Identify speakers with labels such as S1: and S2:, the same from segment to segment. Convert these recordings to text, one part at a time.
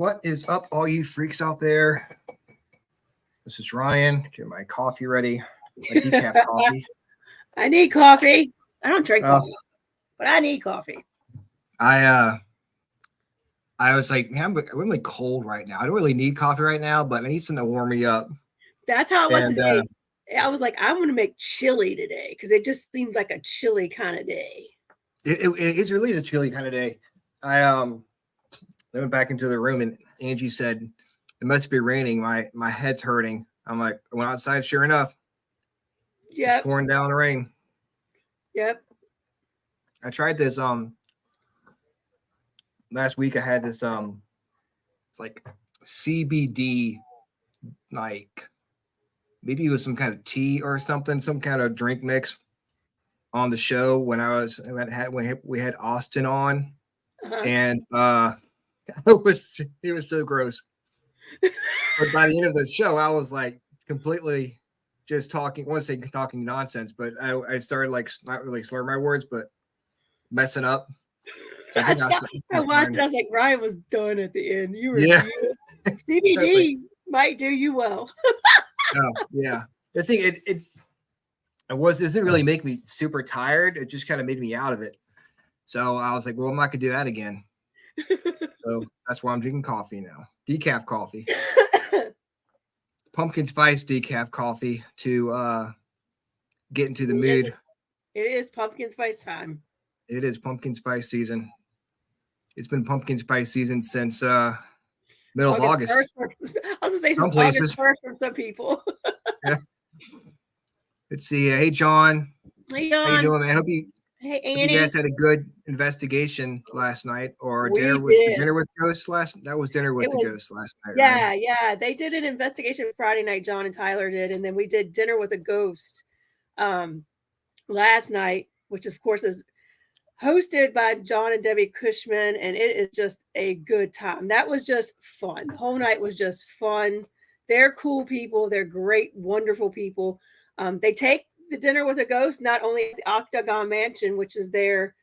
S1: What is up, all you freaks out there? This is Ryan. Get my coffee ready. My decaf coffee.
S2: I need coffee. I don't drink coffee, but I need coffee.
S1: I was like, man, I'm really cold right now. I don't really need coffee right now, but I need something to warm me up.
S2: That's how it was today. I was like, I'm going to make chili today because it just seems like a chilly kind of day.
S1: It is really a chilly kind of day. I went back into the room and Angie said, it must be raining. My head's hurting. I'm like, I went outside. Sure enough, it's pouring down rain.
S2: Yep.
S1: I tried this last week. I had this it's like CBD, like maybe it was some kind of tea or something, some kind of drink mix on the show when we had Austin on, and it was so gross. But by the end of the show, I was like completely just talking. I won't say talking nonsense, but I started like not really slurring my words, but messing up. So
S2: I watched it. I was like, Ryan was done at the end. You were CBD might do you well.
S1: Oh yeah, the thing it didn't really make me super tired. It just kind of made me out of it. So I was like, well, I'm not gonna do that again. So that's why I'm drinking coffee now. Decaf coffee. Pumpkin spice decaf coffee to get into the mood.
S2: It is pumpkin spice time.
S1: It is pumpkin spice season. It's been pumpkin spice season since middle of August.
S2: I was gonna say some places. August 1st from some people.
S1: Yeah. Let's see. Hey, John.
S2: Hey, John.
S1: How you doing, man?
S2: Hey, Annie.
S1: Hope you guys had a good investigation last night, or dinner with ghosts last. That was dinner with the ghosts last night.
S2: Yeah,
S1: right?
S2: Yeah. They did an investigation Friday night. John and Tyler did, and then we did dinner with a ghost last night, which of course is hosted by John and Debbie Cushman, and it is just a good time. That was just fun. The whole night was just fun. They're cool people. They're great, wonderful people. They take the dinner with a ghost not only at the Octagon Mansion, which is their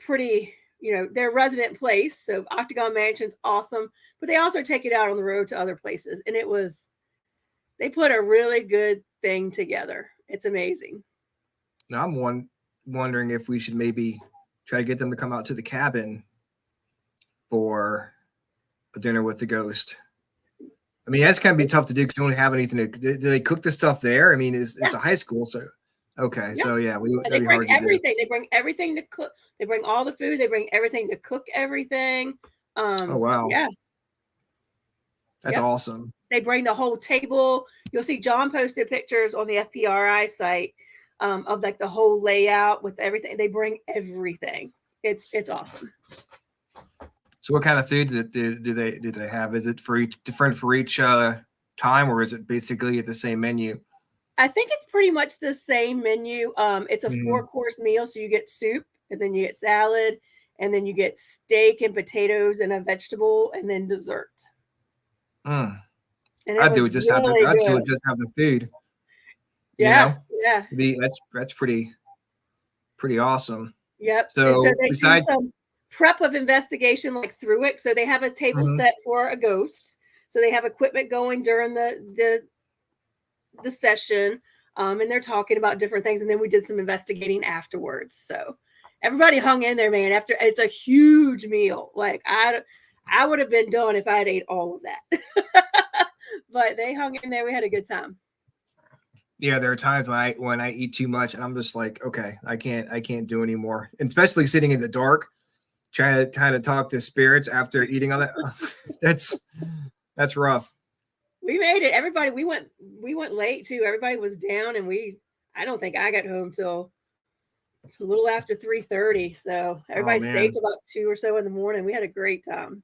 S2: their resident place. So Octagon Mansion's awesome, but they also take it out on the road to other places, and they put a really good thing together. It's amazing.
S1: Now I'm wondering if we should maybe try to get them to come out to the cabin for a dinner with the ghost. I mean, that's going to be tough to do because you don't have anything to. Do they cook the stuff there? I mean, it's a high school, so okay, yeah. So yeah,
S2: they bring everything. They bring everything to cook. They bring all the food. They bring everything to cook everything.
S1: Oh wow!
S2: Yeah,
S1: that's awesome.
S2: They bring the whole table. You'll see John posted pictures on the FPRI site of like the whole layout with everything. They bring everything. It's awesome.
S1: So what kind of food do they have? Is it different for each time, or is it basically at the same menu?
S2: I think it's pretty much the same menu. It's a 4-course meal, so you get soup, and then you get salad, and then you get steak and potatoes and a vegetable, and then dessert.
S1: And I'd do it just have the food.
S2: Yeah,
S1: that's pretty awesome.
S2: Yep.
S1: So
S2: they
S1: besides
S2: do some prep of investigation like through it. So they have a table set for a ghost. So they have equipment going during the session, and they're talking about different things. And then we did some investigating afterwards. So everybody hung in there, man. After it's a huge meal. Like I would have been done if I had ate all of that. But they hung in there. We had a good time.
S1: Yeah, there are times when I eat too much and I'm just like, okay, I can't do anymore. And especially sitting in the dark, trying to talk to spirits after eating all that. That's rough.
S2: We made it. Everybody, we went late too. Everybody was down, and I don't think I got home till a little after 3:30. So everybody stayed till about 2 or so in the morning. We had a great time.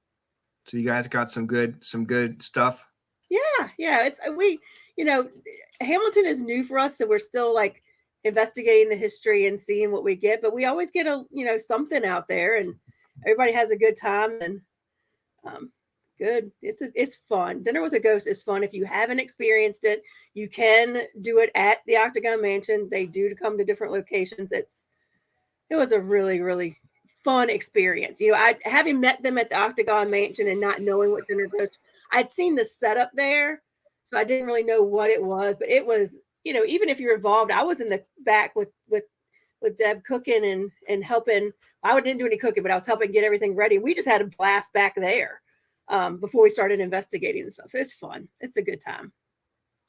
S1: So you guys got some good stuff.
S2: Yeah. Hamilton is new for us, so we're still like investigating the history and seeing what we get. But we always get something out there, and everybody has a good time. And good. It's fun. Dinner with a Ghost is fun. If you haven't experienced it, you can do it at the Octagon Mansion. They do come to different locations. It was a really, really fun experience. I having met them at the Octagon Mansion and not knowing what dinner ghost, I'd seen the setup there, so I didn't really know what it was, but it was, even if you're involved, I was in the back with Deb cooking and helping. I didn't do any cooking, but I was helping get everything ready. We just had a blast back there before we started investigating and stuff. So it's fun. It's a good time.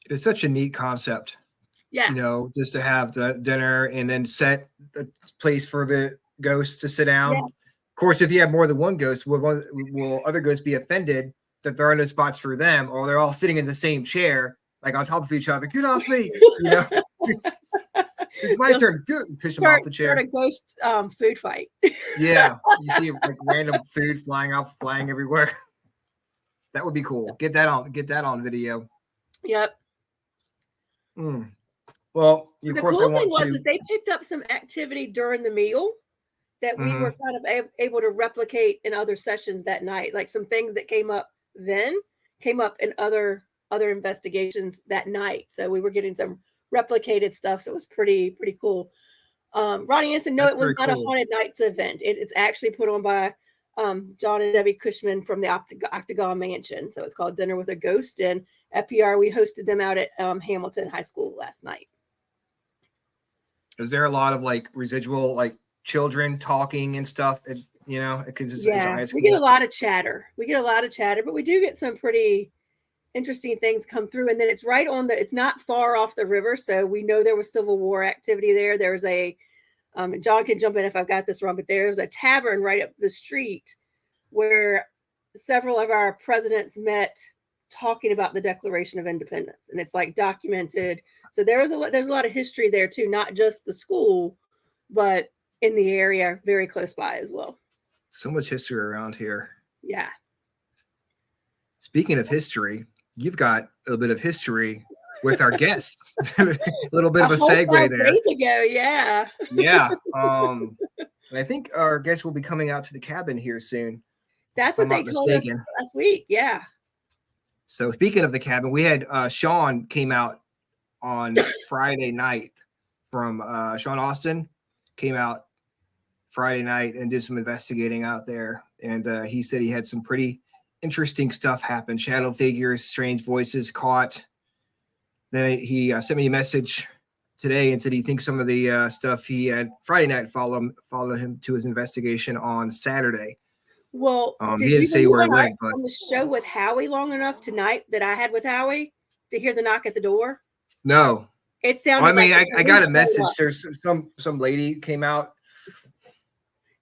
S1: It's such a neat concept.
S2: Yeah.
S1: Just to have the dinner and then set a place for the ghosts to sit down.
S2: Yeah.
S1: Of course, if you have more than one ghost, will other ghosts be offended that there are no spots for them, or they're all sitting in the same chair, like on top of each other? Get off me! It's my turn. Good. Push them off the chair.
S2: Start a ghost food fight.
S1: Yeah, you see like random food flying everywhere. That would be cool. Get that on video.
S2: Yep.
S1: Well,
S2: the cool thing was they picked up some activity during the meal that we were kind of able to replicate in other sessions that night. Like some things that came up in other investigations that night. So we were getting some replicated stuff. So it was pretty cool. Ronnie Anderson, no, it was not a Haunted Nights event. It's actually put on by John and Debbie Cushman from the Octagon Mansion. So it's called Dinner with a Ghost. And at PR, we hosted them out at Hamilton High School last night.
S1: Is there a lot of like residual like children talking and stuff? We
S2: get a lot of chatter. But we do get some pretty interesting things come through. And then it's right on it's not far off the river. So we know there was Civil War activity there. There's a, John can jump in if I've got this wrong, but there's a tavern right up the street where several of our presidents met talking about the Declaration of Independence. And it's like documented. So there's a lot of history there too, not just the school, but in the area very close by as well.
S1: So much history around here.
S2: Yeah.
S1: Speaking of history, you've got a little bit of history with our guests. A little bit of a segue there.
S2: Days ago, yeah.
S1: Yeah. And I think our guests will be coming out to the cabin here soon.
S2: That's what they told us last week. Yeah.
S1: So speaking of the cabin, we had Sean came out on Friday night from Sean Austin came out Friday night and did some investigating out there. And he said he had some pretty interesting stuff happen. Shadow figures, strange voices caught. Then he sent me a message today and said he thinks some of the stuff he had Friday night followed him to his investigation on Saturday.
S2: Well,
S1: he didn't say where it went, but
S2: on the show with Howie long enough tonight that I had with Howie to hear the knock at the door.
S1: No,
S2: it sounded.
S1: I got a message. There's some lady came out.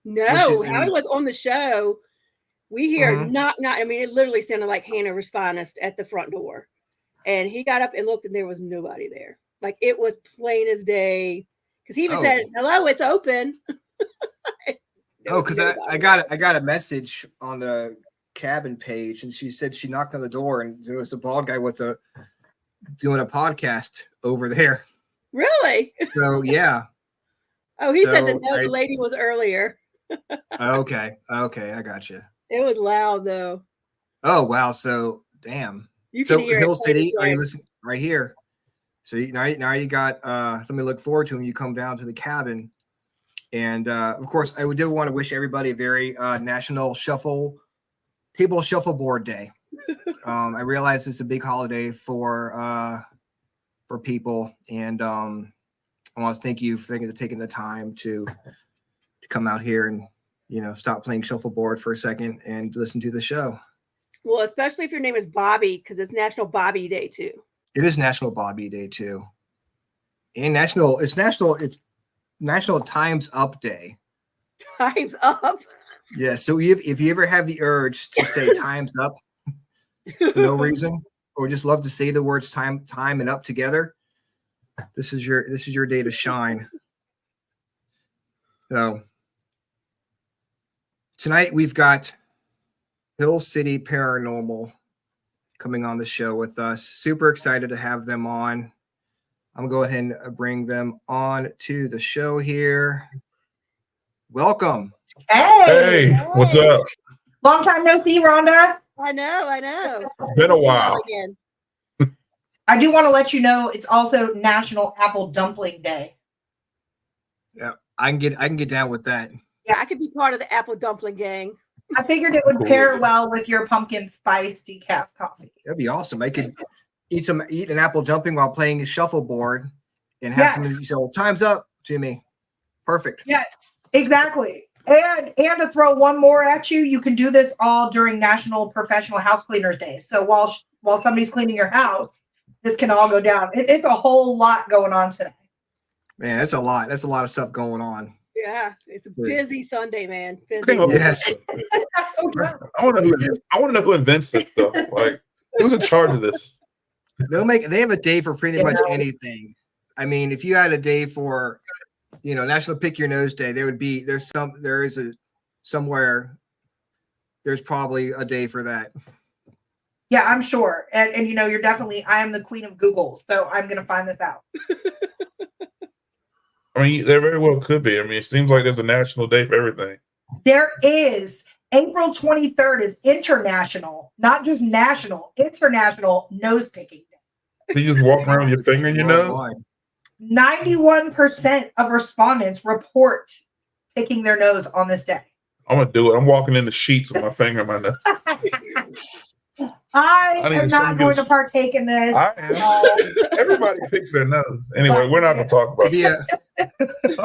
S2: No, Howie was on the show. We hear knock. I mean, it literally sounded like Hannah Respondist at the front door, and he got up and looked, and there was nobody there. Like it was plain as day. Because he even said, "Hello, it's open."
S1: Because I got a message on the cabin page, and she said she knocked on the door, and there was a bald guy doing a podcast over there.
S2: Really?
S1: So yeah.
S2: He said that the lady was earlier.
S1: Okay, I got you.
S2: It was loud though.
S1: Oh wow! So damn.
S2: You can hear
S1: Hill City, are you listening right here? So now you got something to look forward to when you come down to the cabin. And of course, I do want to wish everybody a very National Table Shuffleboard Day. I realize it's a big holiday for people, and I want to thank you for taking the time to come out here and stop playing shuffleboard for a second and listen to the show.
S2: Well, especially if your name is Bobby, because it's National Bobby Day too.
S1: It is National Bobby Day too, and it's National Time's Up Day.
S2: Time's up.
S1: Yeah. So if you ever have the urge to say "time's up" for no reason, or just love to say the words "time" and "up" together, this is your day to shine. So tonight we've got Hill City Paranormal coming on the show with us. Super excited to have them on. I'm going to go ahead and bring them on to the show here. Welcome.
S3: Hey, what's up?
S4: Long time no see, Rhonda.
S2: I know.
S3: Been a while.
S2: Again.
S4: I do want to let you know it's also National Apple Dumpling Day.
S1: Yeah, I can get down with that.
S2: Yeah, I could be part of the apple dumpling gang.
S4: I figured it would pair well with your pumpkin spice decaf coffee.
S1: That'd be awesome. I could eat an apple dumpling while playing shuffleboard and have some. You say, well, time's up, Jimmy. Perfect.
S4: Yes, exactly. And to throw one more at you, you can do this all during National Professional House Cleaners Day. So while somebody's cleaning your house, this can all go down. It's a whole lot going on today.
S1: Man, that's a lot. That's a lot of stuff going on.
S2: Yeah, it's a busy Sunday, man. Busy.
S1: Yes.
S3: I want to know who invents this stuff. Like, who's in charge of this?
S1: They have a day for pretty much anything. I mean, if you had a day for, National Pick Your Nose Day, there's probably a day for that.
S4: Yeah, I'm sure. And you're definitely, I am the queen of Google, so I'm going to find this out.
S3: I mean, there very well could be. I mean, it seems like there's a national day for everything.
S4: There is. April 23rd is international, not just national, international nose picking day.
S3: So you just walk around with your finger in your nose?
S4: 91% of respondents report picking their nose on this day.
S3: I'm going to do it. I'm walking in the sheets with my finger in my nose.
S4: I am not going to partake in this.
S3: I am. Everybody picks their nose. Anyway, we're not going to talk about it. I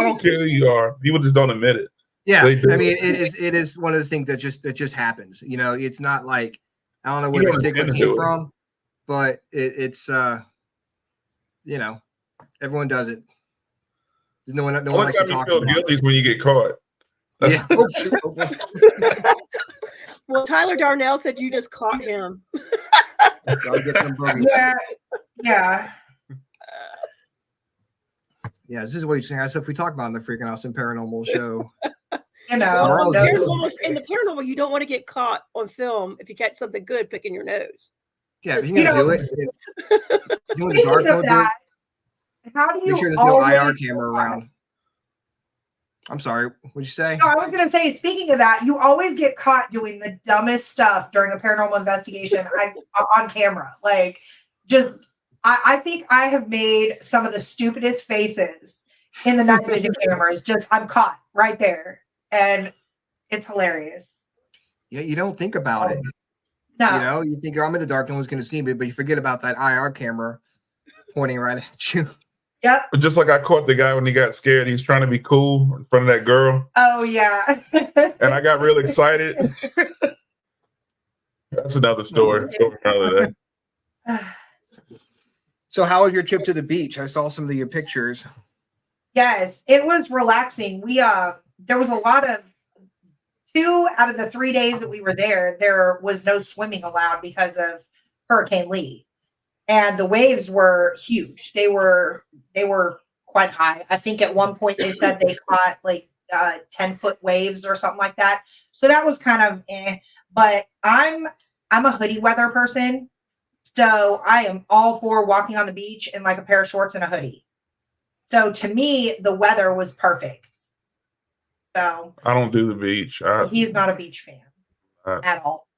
S3: don't care who you are. People just don't admit it.
S1: Yeah, I mean, it is one of those things that just happens. It's not like, I don't know where the stigma came from, but it's everyone does it. There's no one likes to talk about it.
S3: Guilty is when you get caught.
S1: Yeah. Oh, shoot.
S2: Well, Tyler Darnell said you just caught him.
S4: Yeah.
S1: Yeah, this is what stuff we talk about in the Freakin Awesome Paranormal Show.
S2: In the paranormal, you don't want to get caught on film if you catch something good picking your nose.
S1: Yeah, if you're gonna do it.
S4: Speaking of that, how do you
S1: make sure there's no IR camera around? I'm sorry, what'd you say?
S4: No, I was gonna say, speaking of that, you always get caught doing the dumbest stuff during a paranormal investigation on camera. Like, I think I have made some of the stupidest faces in the night vision cameras. I'm caught right there. And it's hilarious.
S1: Yeah, you don't think about it.
S4: No.
S1: You think I'm in the dark, no one's going to see me, but you forget about that IR camera pointing right at you.
S4: Yep.
S3: Just like I caught the guy when he got scared. He was trying to be cool in front of that girl.
S4: Oh, yeah.
S3: And I got real excited. That's another story.
S1: So how was your trip to the beach? I saw some of your pictures.
S4: Yes, it was relaxing. There was a lot of 2 out of the 3 days that we were there was no swimming allowed because of Hurricane Lee. And the waves were huge. They were quite high. I think at one point they said they caught like 10-foot waves or something like that. So that was kind of but I'm a hoodie weather person. So I am all for walking on the beach in like a pair of shorts and a hoodie. So to me, the weather was perfect. So
S3: I don't do the beach.
S4: He's not a beach fan at all.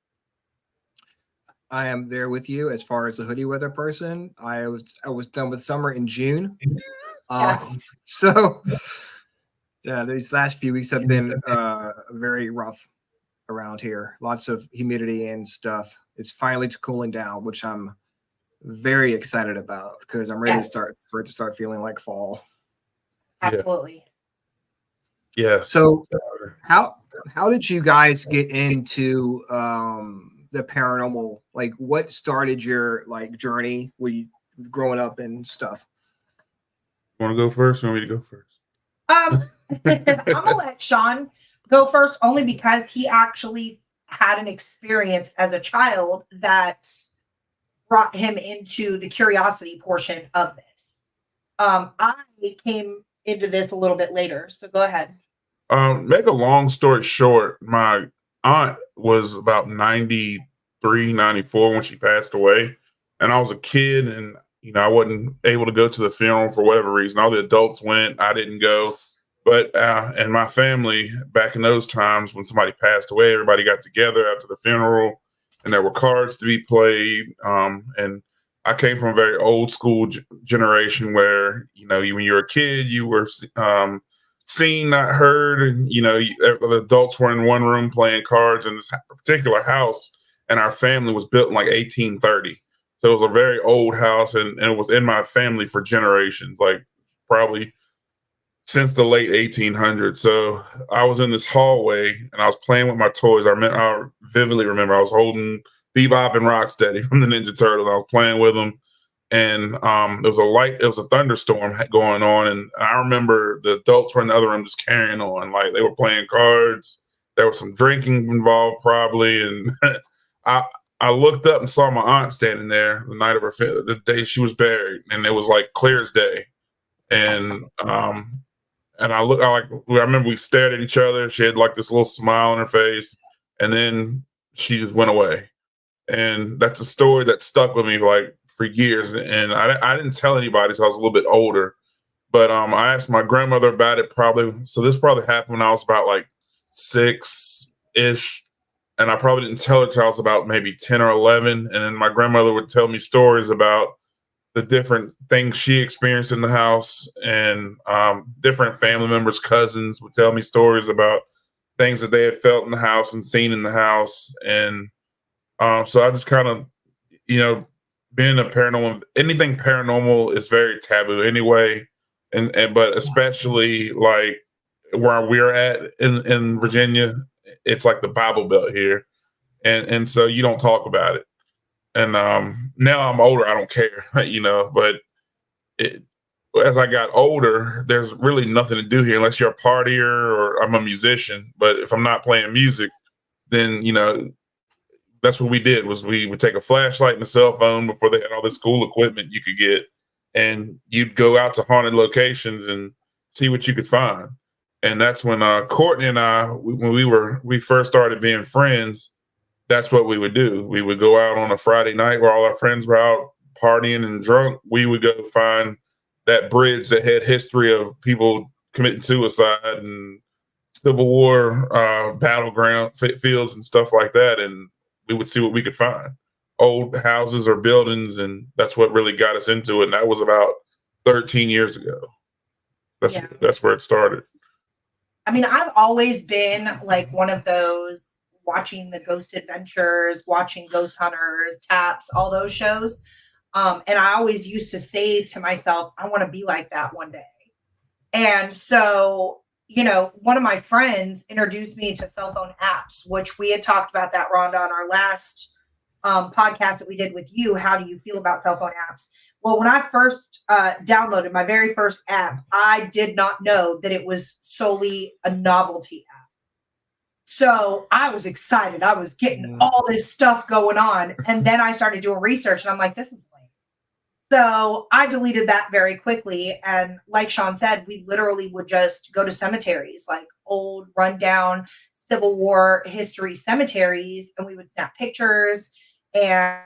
S1: I am there with you as far as the hoodie weather person. I was done with summer in June.
S4: Yes.
S1: So yeah, these last few weeks have been very rough around here. Lots of humidity and stuff. It's finally cooling down, which I'm very excited about because I'm ready to start feeling like fall.
S4: Absolutely.
S3: Yeah.
S1: So how did you guys get into the paranormal? Like, what started your journey where you growing up and stuff?
S3: You want to go first? Or want me to go first?
S4: I'm gonna let Sean go first, only because he actually had an experience as a child that brought him into the curiosity portion of this. I came into this a little bit later, so go ahead.
S3: Make a long story short, my aunt was about 93, 94 when she passed away. And I was a kid and, I wasn't able to go to the funeral for whatever reason. All the adults went, I didn't go. But and my family, back in those times when somebody passed away, everybody got together after the funeral and there were cards to be played. And I came from a very old school generation where, when you were a kid, you were seen, not heard. And, the adults were in one room playing cards in this particular house, and our family was built in like 1830. So it was a very old house, and it was in my family for generations, like probably since the late 1800s. So I was in this hallway and I was playing with my toys. I vividly remember I was holding Bebop and Rocksteady from the Ninja Turtles. I was playing with them, and it was a thunderstorm going on, and I remember the adults were in the other room just carrying on, like they were playing cards. There was some drinking involved probably, and I looked up and saw my aunt standing there the night of the day she was buried, and it was like clear as day. And I remember we stared at each other. She had like this little smile on her face, and then she just went away. And that's a story that stuck with me like for years. And I didn't tell anybody until I was a little bit older. But I asked my grandmother about it so this probably happened when I was about like 6-ish. And I probably didn't tell her till I was about maybe 10 or 11. And then my grandmother would tell me stories about the different things she experienced in the house, and different family members, cousins would tell me stories about things that they had felt in the house and seen in the house. And so I just kind of, being a paranormal, anything paranormal is very taboo anyway. But especially like where we're at in Virginia, it's like the Bible Belt here. And so you don't talk about it. And now I'm older, I don't care, but as I got older, there's really nothing to do here unless you're a partier or I'm a musician. But if I'm not playing music, then, that's what we did was we would take a flashlight and a cell phone before they had all this cool equipment you could get. And you'd go out to haunted locations and see what you could find. And that's when Courtney and I, when we first started being friends, that's what we would do. We would go out on a Friday night where all our friends were out partying and drunk. We would go find that bridge that had history of people committing suicide and Civil War battleground fields and stuff like that. And we would see what we could find, old houses or buildings. And that's what really got us into it. And that was about 13 years ago. That's where it started.
S4: I mean, I've always been like one of those watching the Ghost Adventures, watching Ghost Hunters, Taps, all those shows. And I always used to say to myself, I want to be like that one day. And so, one of my friends introduced me to cell phone apps, which we had talked about that, Rhonda, on our last podcast that we did with you. How do you feel about cell phone apps? Well, when I first downloaded my very first app, I did not know that it was solely a novelty app. So I was excited. I was getting all this stuff going on. And then I started doing research and I'm like, this is lame. So I deleted that very quickly. And like Sean said, we literally would just go to cemeteries, like old rundown Civil War history cemeteries. And we would snap pictures and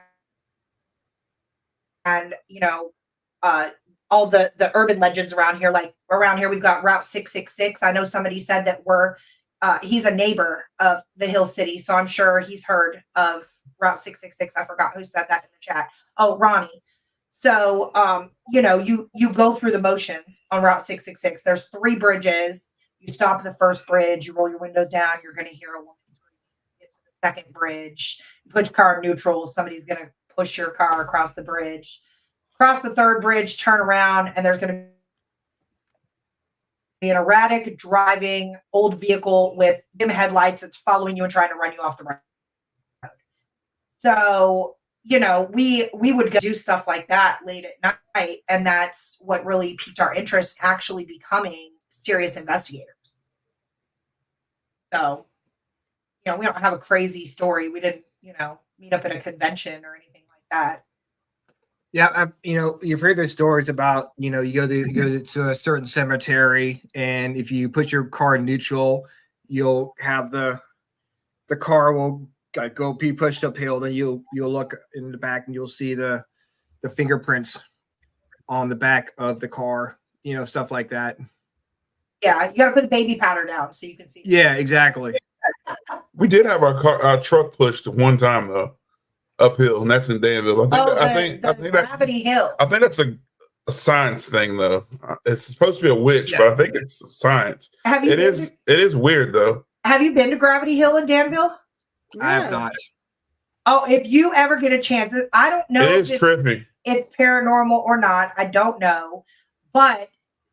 S4: all the urban legends around here. Like around here, we've got Route 666. I know somebody said that he's a neighbor of the Hill City, so I'm sure he's heard of Route 666. I forgot who said that in the chat. Oh, Ronnie. So, you go through the motions on Route 666. There's 3 bridges. You stop at the first bridge. You roll your windows down. You're going to hear a woman get to the second bridge. You put your car in neutral. Somebody's going to push your car across the bridge. Cross the third bridge, turn around, and there's going to be an erratic driving old vehicle with dim headlights that's following you and trying to run you off the road. So, we would go do stuff like that late at night. And that's what really piqued our interest, actually becoming serious investigators. So, we don't have a crazy story. We didn't, meet up at a convention or anything like that.
S1: Yeah, you've heard those stories about, you go to a certain cemetery, and if you put your car in neutral, you'll have the car will go be pushed uphill. Then you'll look in the back and you'll see the fingerprints on the back of the car, stuff like that.
S4: Yeah, you got to put the baby powder down so you can see.
S1: Yeah, exactly.
S3: We did have our truck pushed one time though, uphill, and that's in Danville. I think
S4: Gravity Hill.
S3: I think that's a science thing though. It's supposed to be a witch,
S1: Yeah.
S3: but I think it's science.
S4: Have you
S3: It
S4: been
S3: is. It is weird though.
S4: Have you been to Gravity Hill in Danville?
S1: I have
S2: No.
S1: not.
S4: Oh, if you ever get a chance, I don't know
S3: It
S4: if
S3: is trippy.
S4: it's paranormal or not. I don't know. But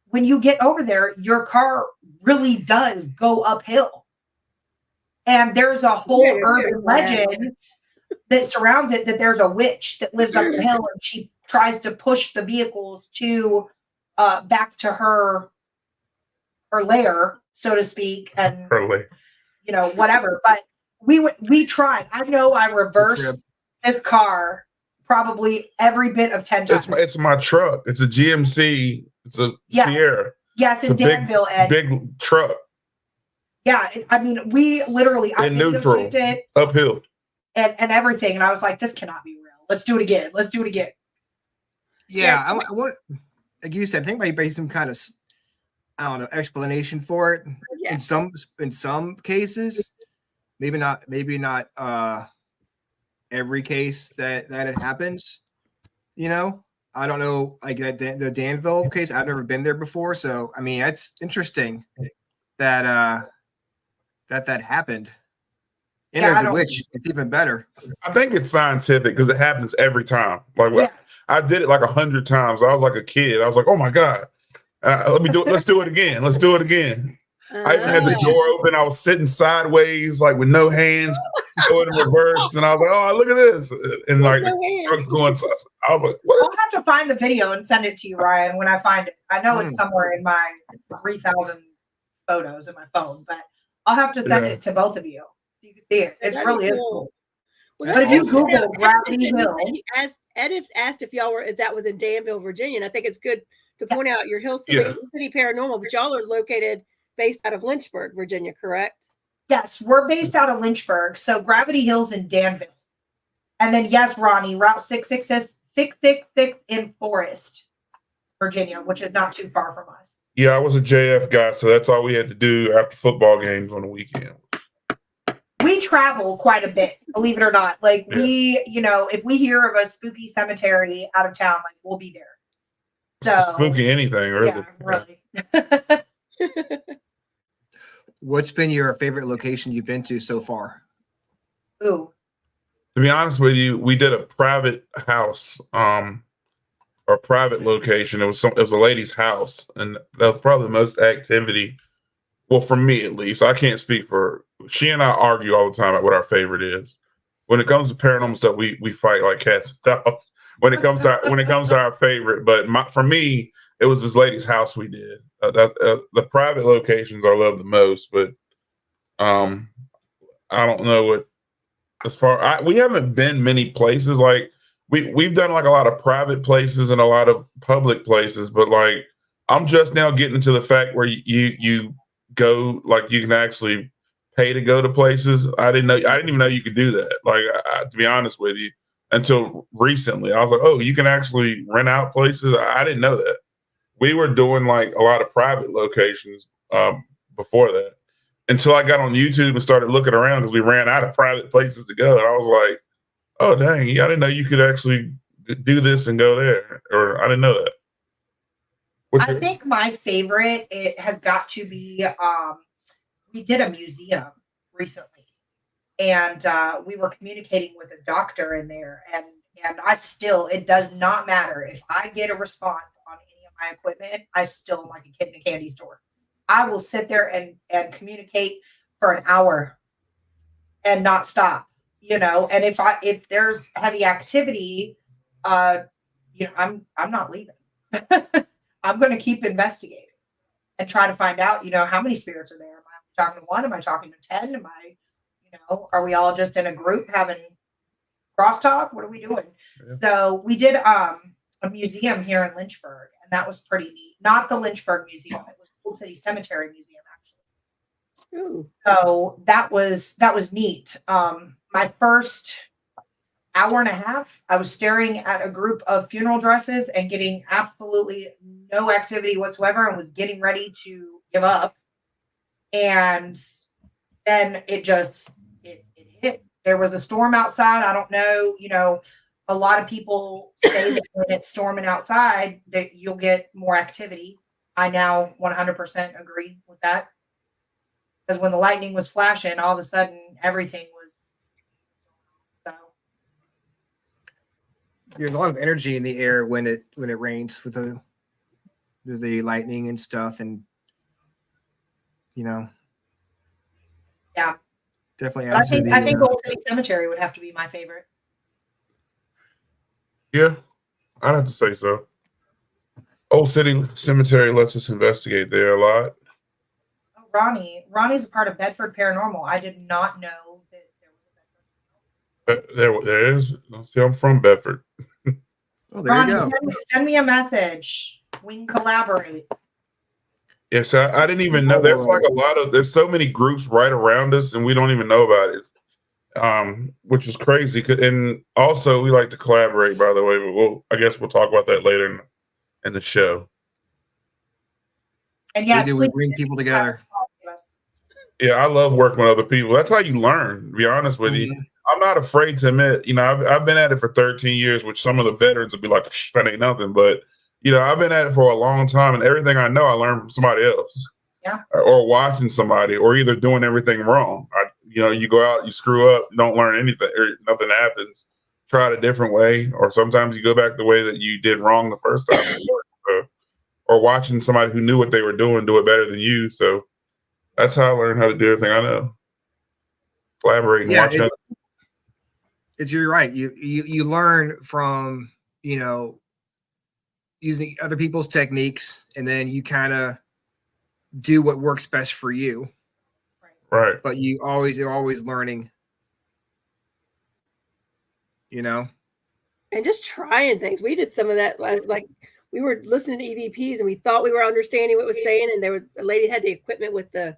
S4: when you get over there, your car really does go uphill. And there's a whole
S2: Yeah,
S4: urban legend that surrounds it that there's a witch that lives up the hill and she tries to push the vehicles to back to her lair, so to speak, and
S3: Early.
S4: whatever. But we tried. I know I reversed this car probably every bit of 10 times.
S3: It's my truck. It's a GMC. It's a Sierra.
S4: Yes, in
S3: It's a
S4: Danville, Ed.
S3: big truck
S4: Yeah, I mean, we literally I
S3: in neutral
S4: videotaped it
S3: uphill.
S4: and everything, and I was like, this cannot be real. Let's do it again. Let's do it again.
S1: Yeah, I want, like you said, I think maybe some kind of, I don't know, explanation for it.
S2: Yeah.
S1: In some cases, maybe not every case that it happens. I don't know, like the Danville case. I've never been there before, so I mean, that's interesting that that happened. And
S4: Yeah,
S1: there's a witch. It's even better.
S3: I think it's scientific because it happens every time. Like
S4: Yeah.
S3: I did it like 100 times. I was like a kid. I was like, oh my god, let me do it. Let's do it again. Let's do it again. I even had the door open. I was sitting sideways, like with no hands, going in reverse, and I was like, "Oh, look at this!" And like the truck's going. I was like, "What?"
S4: I'll have to find the video and send it to you, Ryan, when I find it. I know it's somewhere in my 3,000 photos in my phone, but I'll have to send it to both of you so you can see it. It really is cool.
S2: Well,
S4: But if you
S1: awesome.
S4: Google Gravity Hill,
S2: Ed asked if that was in Danville, Virginia, and I think it's good to point out your Hill City Paranormal, but y'all are located based out of Lynchburg, Virginia, correct?
S4: yes, we're based out of Lynchburg, so Gravity Hill's in Danville. And then, yes, Ronnie, Route 666 in Forest, Virginia, which is not too far from us.
S3: Yeah, I was a JF guy, so that's all we had to do after football games on the weekend.
S4: We travel quite a bit, believe it or not. Like we, if we hear of a spooky cemetery out of town, like we'll be there. So
S3: Spooky anything, really.
S4: Yeah, really.
S1: What's been your favorite location you've been to so far?
S4: Ooh.
S3: To be honest with you, we did a private house, or private location. It was a lady's house, and that was probably the most activity. Well, for me at least, I can't speak for. She and I argue all the time about what our favorite is. When it comes to paranormal stuff, we fight like cats and dogs. When it comes to our favorite, but for me, it was this lady's house we did. The private locations I love the most, but I don't know what. We haven't been many places. Like we've done like a lot of private places and a lot of public places, but like I'm just now getting into the fact where you go, like you can actually pay to go to places. I didn't even know you could do that. Like to be honest with you, until recently, I was like, oh, you can actually rent out places. I didn't know that. We were doing like a lot of private locations before that, until I got on YouTube and started looking around because we ran out of private places to go. And I was like, oh, dang, I didn't know you could actually do this and go there. Or I didn't know that.
S4: I think my favorite, it has got to be, we did a museum recently. And we were communicating with a doctor in there. And it does not matter. If I get a response on any of my equipment, I still am like a kid in a candy store. I will sit there and communicate for an hour and not stop, and if there's heavy activity, I'm not leaving. I'm going to keep investigating and try to find out, how many spirits are there. Am I talking to one? Am I talking to 10? Am I, are we all just in a group having crosstalk? What are we doing? Yeah. So we did a museum here in Lynchburg, and that was pretty neat. Not the Lynchburg Museum. It was Hill City Cemetery Museum, actually.
S2: Ooh.
S4: So that was neat. My first hour and a half, I was staring at a group of funeral dresses and getting absolutely no activity whatsoever, and was getting ready to give up. And then it hit. There was a storm outside. I don't know, a lot of people say that when it's storming outside, that you'll get more activity. I now 100% agree with that. Because when the lightning was flashing, all of a sudden everything was so.
S1: There's a lot of energy in the air when it rains with the lightning and stuff, and
S4: Yeah.
S1: definitely
S4: But
S1: adds to the.
S4: I think Old City Cemetery would have to be my favorite.
S3: Yeah, I'd have to say so. Old City Cemetery lets us investigate there a lot.
S4: Oh, Ronnie's a part of Bedford Paranormal. I did not know that there was a Bedford.
S3: There is. See, I'm from Bedford.
S1: Oh, there
S4: Ronnie,
S1: you go.
S4: send me a message. We can collaborate.
S3: Yes, I didn't even know. There's like there's so many groups right around us, and we don't even know about it. Which is crazy. And also, we like to collaborate, by the way. But I guess we'll talk about that later in the show.
S4: And yes,
S1: we bring people together.
S3: Yeah, I love working with other people. That's how you learn. To be honest with you, I'm not afraid to admit. I've been at it for 13 years, which some of the veterans would be like, "That ain't nothing." But I've been at it for a long time, and everything I know, I learned from somebody else.
S4: Yeah.
S3: Or watching somebody, or either doing everything wrong. You go out, you screw up, don't learn anything, or nothing happens. Try it a different way, or sometimes you go back the way that you did wrong the first time. Or watching somebody who knew what they were doing do it better than you. So that's how I learned how to do everything I know. Collaborating, watching.
S1: You're right. You learn from using other people's techniques, and then you kind of do what works best for you.
S3: Right.
S1: But you're always learning. And
S2: just trying things. We did some of that. Like we were listening to EVPs, and we thought we were understanding what it was saying, and there was a lady had the equipment with the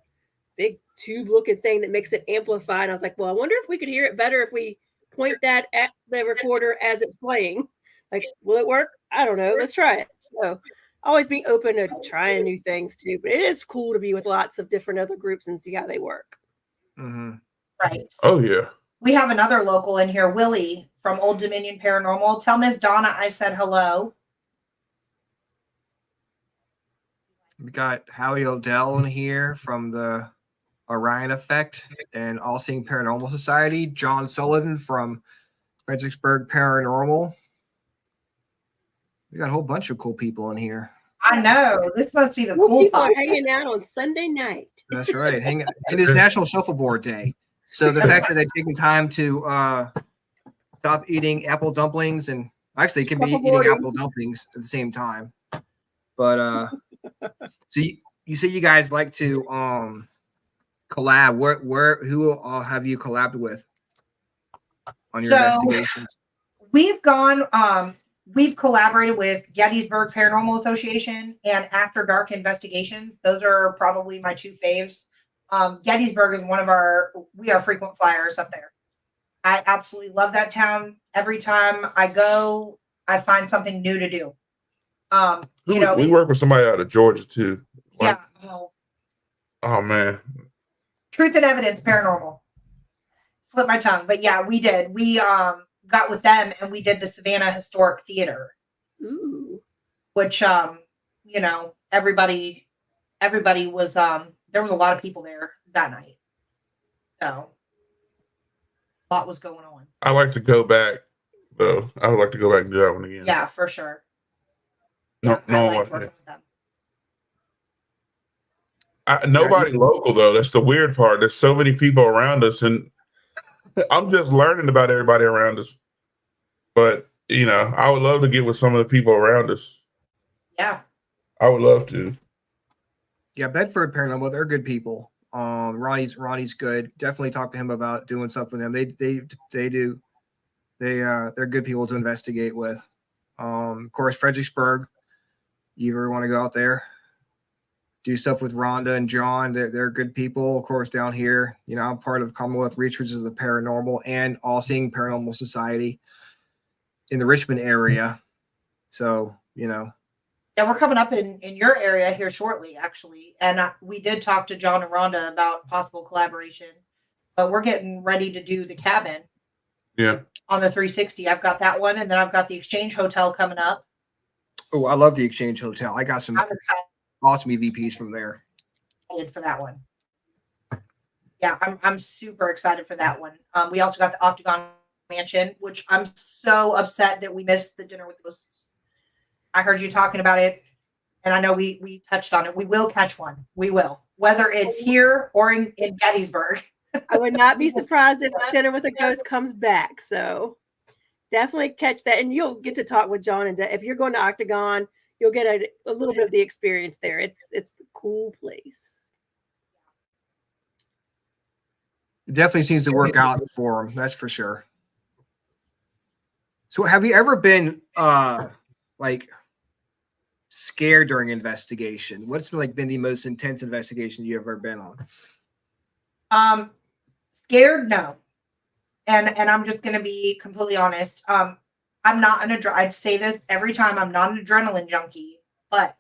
S2: big tube-looking thing that makes it amplified. I was like, well, I wonder if we could hear it better if we point that at the recorder as it's playing. Like, will it work? I don't know. Let's try it. So always be open to trying new things too. But it is cool to be with lots of different other groups and see how they work.
S1: Mm-hmm.
S4: Right.
S3: Oh, yeah.
S4: We have another local in here, Willie from Old Dominion Paranormal. Tell Miss Donna I said hello.
S1: We got Howie Odell in here from the Orion Effect and All Seeing Paranormal Society. John Sullivan from Fredericksburg Paranormal. We got a whole bunch of cool people in here.
S4: I know. This must be the cool
S2: people
S4: part.
S2: Are hanging out on Sunday night.
S1: That's right. It is National Shuffleboard Day. So the fact that they're taking time to stop eating apple dumplings, and actually can be eating apple dumplings at the same time. But so you say you guys like to collab. Who all have you collabed with on your investigations?
S4: We've gone we've collaborated with Gettysburg Paranormal Association and After Dark Investigations. Those are probably my two faves. Gettysburg is we are frequent flyers up there. I absolutely love that town. Every time I go, I find something new to do.
S3: We work with somebody out of Georgia too.
S4: Yeah.
S3: Oh man.
S4: Truth and Evidence Paranormal. Slipped my tongue, but yeah, we did. We got with them and we did the Savannah Historic Theater.
S2: Ooh.
S4: Which everybody was there was a lot of people there that night. So a lot was going on.
S3: I like to go back though. I would like to go back and do that one again.
S4: Yeah, for sure.
S3: No,
S4: I liked working with them.
S3: Nobody local though. That's the weird part. There's so many people around us, and I'm just learning about everybody around us. But I would love to get with some of the people around us.
S4: Yeah,
S3: I would love to.
S1: Yeah, Bedford Paranormal, they're good people. Ronnie's good. Definitely talk to him about doing stuff with them. They do. They're good people to investigate with. Of course, Fredericksburg. You ever want to go out there, do stuff with Rhonda and John? They're good people. Of course, down here, I'm part of Commonwealth Researchers of the Paranormal and All Seeing Paranormal Society in the Richmond area. So,
S4: Yeah, we're coming up in your area here shortly, actually. And we did talk to John and Rhonda about possible collaboration, but we're getting ready to do the cabin.
S3: Yeah.
S4: On the 360. I've got that one, and then I've got the Exchange Hotel coming up.
S1: Oh, I love the Exchange Hotel. I got some
S4: I'm excited
S1: awesome EVPs from there.
S4: for that one. Yeah, I'm super excited for that one. We also got the Octagon Mansion, which I'm so upset that we missed the dinner with the ghosts. I heard you talking about it, and I know we touched on it. We will catch one. We will, whether it's here or in Gettysburg.
S2: I would not be surprised if Dinner with a Ghost comes back. So definitely catch that, and you'll get to talk with John. And if you're going to Octagon, you'll get a little bit of the experience there. It's a cool place.
S1: It definitely seems to work out for them. That's for sure. So, have you ever been like scared during investigation? What's like been the most intense investigation you ever been on?
S4: Scared, no. And I'm just gonna be completely honest. I'm not I'd say this every time, I'm not an adrenaline junkie, but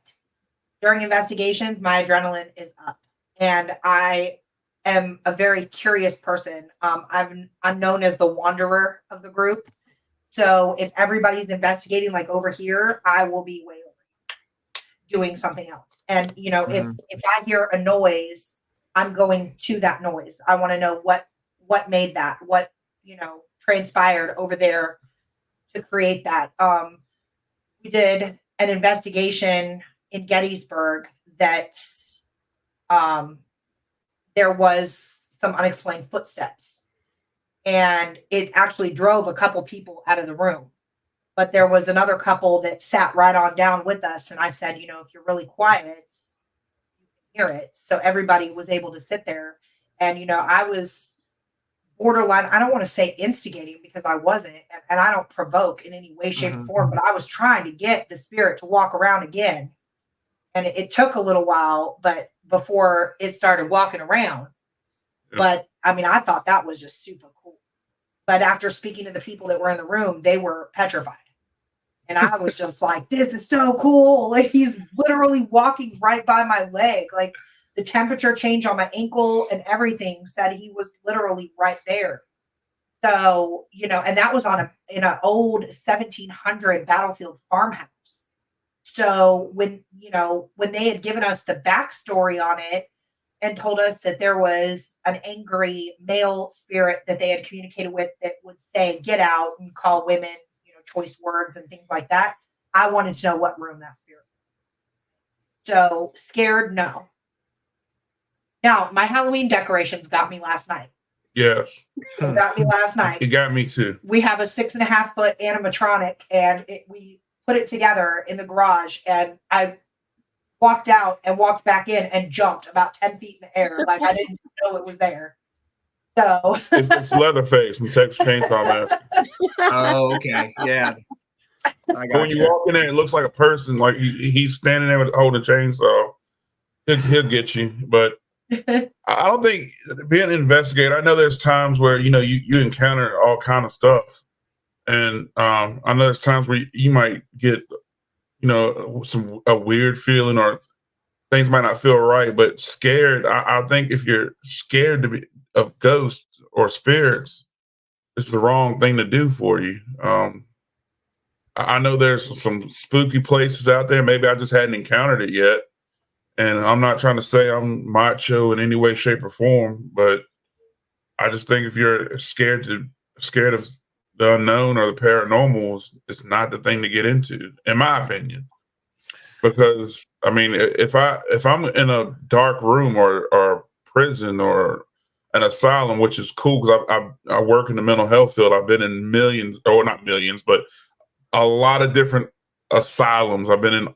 S4: during investigations, my adrenaline is up. And I am a very curious person. I'm known as the wanderer of the group. So if everybody's investigating like over here, I will be way over doing something else. And if I hear a noise, I'm going to that noise. I want to know what made that, what transpired over there to create that. We did an investigation in Gettysburg that there was some unexplained footsteps, and it actually drove a couple people out of the room. But there was another couple that sat right on down with us, and I said, if you're really quiet, you can hear it. So everybody was able to sit there, and I was borderline, I don't want to say instigating because I wasn't, and I don't provoke in any way, shape, or form, but I was trying to get the spirit to walk around again. And it took a little while, but before it started walking around. Yeah. But I mean, I thought that was just super cool. But after speaking to the people that were in the room, they were petrified. And I was just like, this is so cool. Like, he's literally walking right by my leg. Like, the temperature change on my ankle and everything said he was literally right there. So, and that was in an old 1700 battlefield farmhouse. So when they had given us the backstory on it and told us that there was an angry male spirit that they had communicated with that would say, get out, and call women, choice words and things like that, I wanted to know what room that spirit was. So scared, no. Now, my Halloween decorations got me last night.
S3: Yes.
S4: It got me last night.
S3: It got me too.
S4: We have a 6.5 foot animatronic, and we put it together in the garage, and I walked out and walked back in and jumped about 10 feet in the air. Like, I didn't know it was there. So
S3: it's Leatherface from Texas Chainsaw Massacre.
S1: Oh, okay. Yeah.
S3: When you walk in there, it looks like a person. Like he's standing there with holding a chainsaw. He'll get you. But I don't think being an investigator, I know there's times where you encounter all kind of stuff, and I know there's times where you might get a weird feeling, or things might not feel right. But scared, I think if you're scared of ghosts or spirits, it's the wrong thing to do for you. I know there's some spooky places out there. Maybe I just hadn't encountered it yet. And I'm not trying to say I'm macho in any way, shape, or form, but I just think if you're scared of the unknown or the paranormal, it's not the thing to get into, in my opinion. Because I mean, if I'm in a dark room or prison or an asylum, which is cool because I work in the mental health field. I've been in millions, or not millions, but a lot of different asylums. I've been in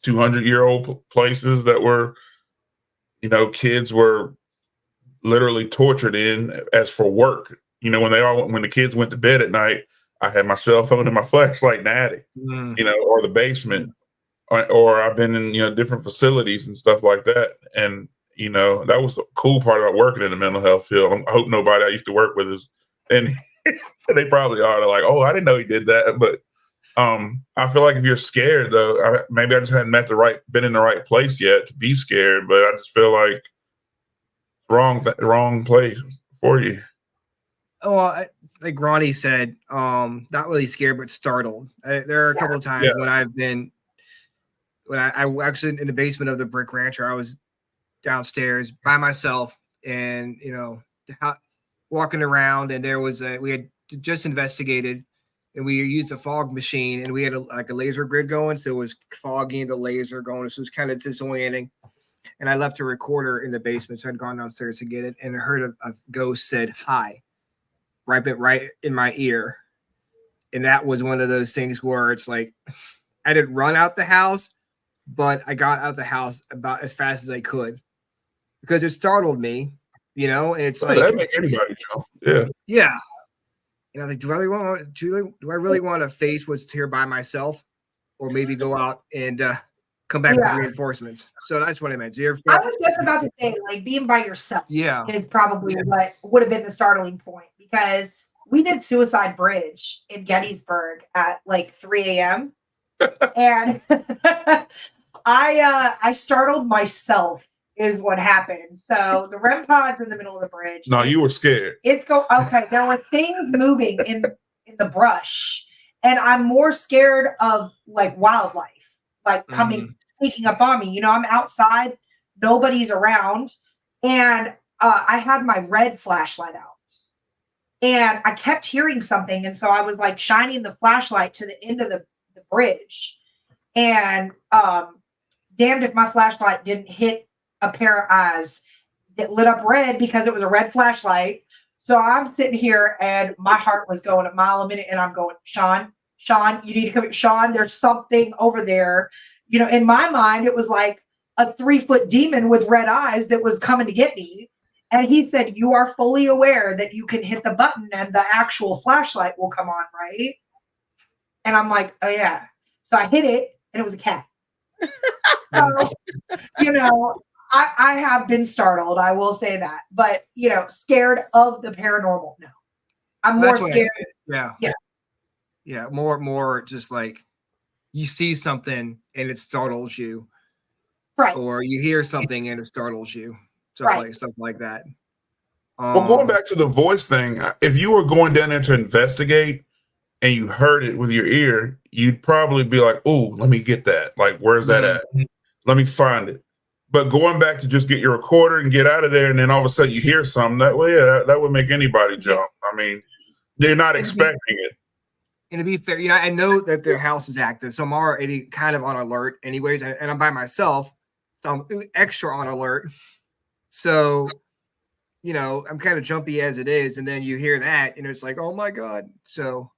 S3: 200-year-old places that were, kids were literally tortured in as for work. When the kids went to bed at night, I had my cell phone and my flashlight in the attic, or the basement, or I've been in, different facilities and stuff like that. And, that was the cool part about working in the mental health field. I hope nobody I used to work with is, and they probably are. They're like, oh, I didn't know he did that. But I feel like if you're scared, though, maybe I just hadn't been in the right place yet to be scared. But I just feel like wrong place for you.
S1: Oh, like Ronnie said, not really scared, but startled. There are a couple of times when I've been, when I actually in the basement of the Brick Rancher, I was downstairs by myself, and walking around, and we had just investigated, and we used a fog machine, and we had a laser grid going, so it was foggy and the laser going, so it was kind of disorienting. And I left a recorder in the basement, so I'd gone downstairs to get it, and I heard a ghost said hi, right in my ear. And that was one of those things where it's like I didn't run out the house, but I got out the house about as fast as I could because it startled me, and it's like
S3: that make anybody jump.
S1: Yeah. Like, do I really want to face what's here by myself, or maybe go out and come back with reinforcements? So that's what I meant. I
S4: was just about to say, like, being by yourself is probably what would have been the startling point, because we did Suicide Bridge in Gettysburg at like 3 a.m. and I startled myself is what happened. So the REM pod's in the middle of the bridge.
S3: No, you were scared.
S4: Okay. There were things moving in the brush, and I'm more scared of like wildlife, like sneaking up on me. I'm outside, nobody's around, and I had my red flashlight out, and I kept hearing something, and so I was like shining the flashlight to the end of the bridge, and damned if my flashlight didn't hit a pair of eyes that lit up red because it was a red flashlight. So I'm sitting here and my heart was going a mile a minute, and I'm going, Sean, you need to come. Sean, there's something over there. In my mind, it was like a 3-foot demon with red eyes that was coming to get me. And he said, you are fully aware that you can hit the button and the actual flashlight will come on, right? And I'm like, oh yeah. So I hit it, and it was a cat. So, I have been startled, I will say that, but scared of the paranormal. No, I'm more scared.
S1: Yeah. More just like you see something and it startles you,
S4: right?
S1: Or you hear something and it startles you, stuff like that.
S3: Well, going back to the voice thing, if you were going down there to investigate and you heard it with your ear, you'd probably be like, "Oh, let me get that. Like, where's that at? Let me find it." But going back to just get your recorder and get out of there, and then all of a sudden you hear something, that would make anybody jump. I mean, they're not expecting it.
S1: And to be fair, I know that their house is active, so I'm already kind of on alert anyways, and I'm by myself, so I'm extra on alert. So, I'm kind of jumpy as it is, and then you hear that, and it's like, oh my God. So,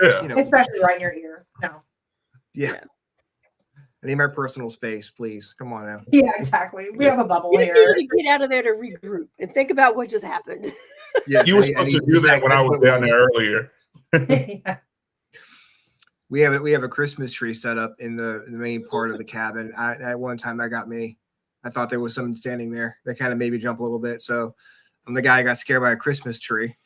S4: especially right in your ear. No.
S1: Yeah. I need my personal space, please. Come on now.
S4: Yeah, exactly. We have a bubble
S2: you
S4: here.
S2: You need to get out of there to regroup and think about what just happened.
S3: Yes, you were supposed to do that when I was down there earlier.
S4: Yeah.
S1: We have a Christmas tree set up in the main part of the cabin. At one time, that got me. I thought there was something standing there that kind of made me jump a little bit. So I'm the guy who got scared by a Christmas tree.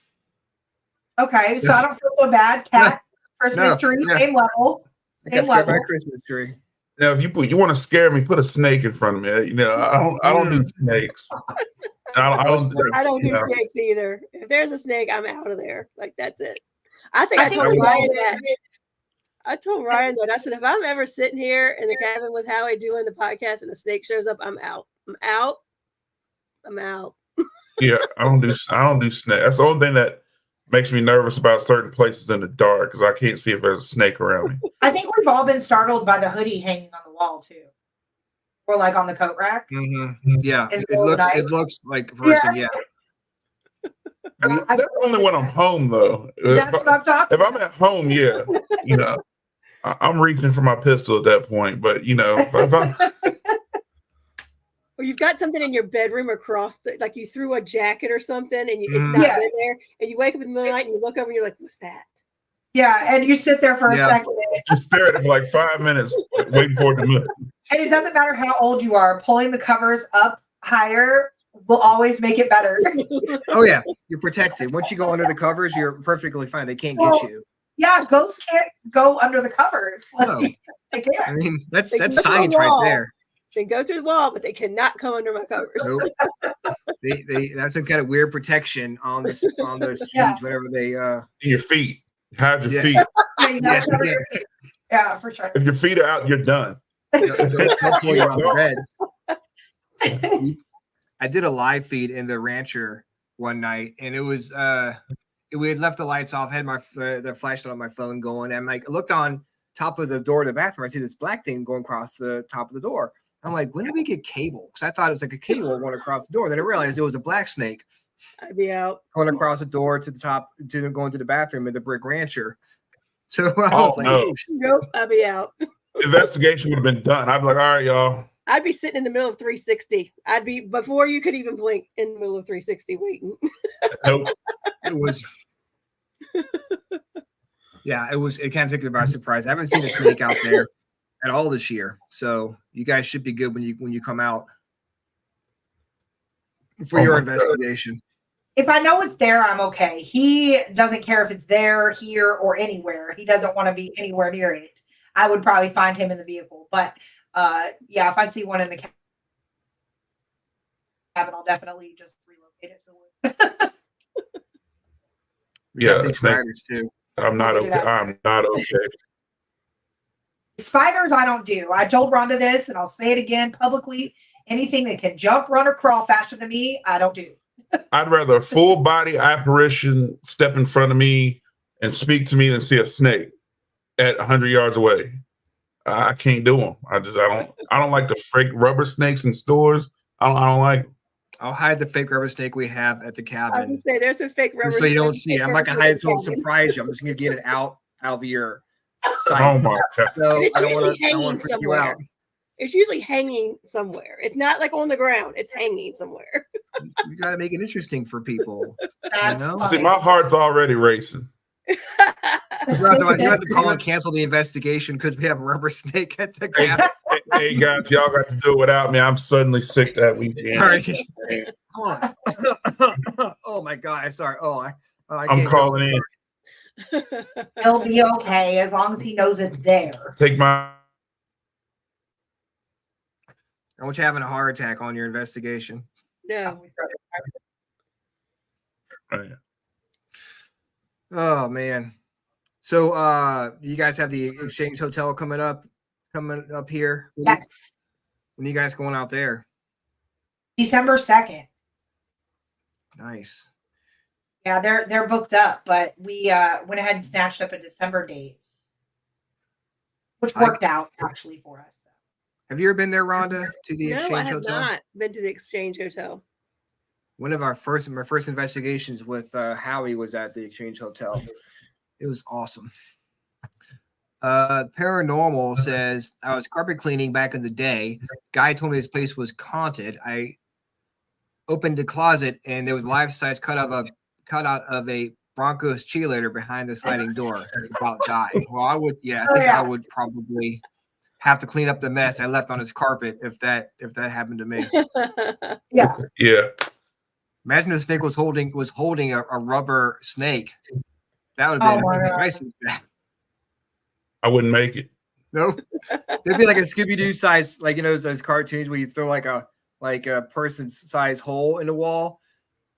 S4: Okay, so I don't feel so bad. Cat, Christmas tree, same level.
S1: I got scared by a Christmas tree.
S3: Now, if you want to scare me, put a snake in front of me. I don't do snakes. I
S2: don't do snakes either. If there's a snake, I'm out of there. Like, that's it. I told Ryan that. I told Ryan that. I said, if I'm ever sitting here in the cabin with Howie doing the podcast and a snake shows up, I'm out. I'm out.
S3: Yeah, I don't do snakes. That's the only thing that makes me nervous about certain places in the dark, because I can't see if there's a snake around me.
S4: I think we've all been startled by the hoodie hanging on the wall too, or like on the coat rack.
S1: Mm-hmm. Yeah, it looks like a person. Yeah.
S3: That's only when I'm home, though.
S4: That's what I'm talking.
S3: If I'm at home, yeah, I'm reaching for my pistol at that point. But if I'm
S2: or you've got something in your bedroom across like you threw a jacket or something, and it's not in there, and you wake up in the middle of the night and you look over and you're like, what's that?
S4: Yeah, and you sit there for a second.
S3: Just stare at it for like 5 minutes, waiting for it to move.
S4: And it doesn't matter how old you are, pulling the covers up higher will always make it better.
S1: Oh yeah, you're protected. Once you go under the covers, you're perfectly fine. They can't get you.
S4: Yeah, ghosts can't go under the covers.
S1: No.
S4: They can't.
S1: I mean, that's science right there.
S2: They go through the wall, but they cannot come under my covers.
S1: Nope. They that's some kind of weird protection on the streets
S4: Yeah.
S1: whenever they
S3: Your feet. Hide your
S1: Yeah.
S3: feet.
S4: Yeah, you gotta
S1: Yes,
S4: cover
S1: yeah.
S4: your feet. Yeah, for sure.
S3: If your feet are out, you're done.
S1: Don't pull you out of bed. I did a live feed in the rancher one night, and it was we had left the lights off, had my the flashlight on my phone going, and I looked on top of the door to the bathroom. I see this black thing going across the top of the door. I'm like, when did we get cable? Because I thought it was like a cable going across the door. Then I realized it was a black snake
S2: I'd be out.
S1: going across the door to the top to going to the bathroom in the brick rancher. So I
S3: Oh,
S1: was like,
S3: no.
S1: oh, shit.
S2: Nope, I'd be out.
S3: Investigation would have been done. I'd be like, all right, y'all.
S2: I'd be sitting in the middle of 360. I'd be before you could even blink in the middle of 360 waiting.
S3: Nope.
S1: It was. Yeah, it was. It kind of took me by surprise. I haven't seen a snake out there at all this year, so you guys should be good when you come out for
S3: Oh
S1: your
S3: my God.
S1: investigation.
S4: If I know it's there, I'm okay. He doesn't care if it's there, here, or anywhere. He doesn't want to be anywhere near it. I would probably find him in the vehicle. But yeah, if I see one in the cabin, I'll definitely just relocate it to the woods.
S1: We got
S3: Yeah,
S1: big
S3: snake.
S1: spiders too.
S3: I'm not
S4: Figure
S3: okay.
S4: it out.
S3: I'm not okay.
S4: Spiders, I don't do. I told Rhonda this, and I'll say it again publicly. Anything that can jump, run, or crawl faster than me, I don't do.
S3: I'd rather a full body apparition step in front of me and speak to me than see a snake at 100 yards away. I can't do them. I don't like the fake rubber snakes in stores. I don't like them.
S1: I'll hide the fake rubber snake we have at the
S2: I was
S1: cabin,
S2: just say there's a fake rubber.
S1: just so you don't
S2: snake
S1: see it. I'm not gonna
S2: rubber
S1: hide it so it'll
S2: snake cabin.
S1: surprise you. I'm just gonna get it out of your sight.
S3: Oh my God.
S1: So
S2: And it's
S1: I don't want
S2: usually
S1: to
S2: hanging
S1: freak you
S2: somewhere.
S1: out.
S2: It's usually hanging somewhere. It's not like on the ground. It's hanging somewhere.
S1: You got to make it interesting for people.
S4: That's
S1: know?
S3: See,
S4: funny.
S3: my heart's already racing.
S1: You have to call and cancel the investigation because we have a rubber snake at the
S3: Hey,
S1: cabin.
S3: hey, guys, y'all got to do it without me. I'm suddenly sick that weekend.
S1: All right. Come on. Oh my God! I'm sorry. I
S3: I'm
S1: can't
S3: calling in.
S4: He'll be okay as long as he knows it's there.
S3: Take my.
S1: I want you having a heart attack on your investigation.
S2: No.
S1: Oh man. So you guys have the Exchange Hotel coming up here.
S4: Yes.
S1: When are you guys going out there?
S4: December 2nd.
S1: Nice.
S4: Yeah, they're booked up, but we went ahead and snatched up a December dates, which worked out actually for us.
S1: Have you ever been there, Rhonda, to the
S2: No, I
S1: Exchange
S2: have
S1: Hotel?
S2: not been to the Exchange Hotel.
S1: One of my first investigations with Howie was at the Exchange Hotel. It was awesome. Paranormal says I was carpet cleaning back in the day. Guy told me this place was haunted. I opened the closet and there was life size cut out of a Broncos cheerleader behind the sliding door. About died. Well, I would I would probably have to clean up the mess I left on his carpet if that happened to me.
S4: Yeah.
S3: Yeah.
S1: Imagine if the snake was holding a rubber snake. That would have been nice and bad.
S3: I wouldn't make it.
S1: No, it'd be like a Scooby-Doo size, like those cartoons where you throw like a person's size hole in the wall.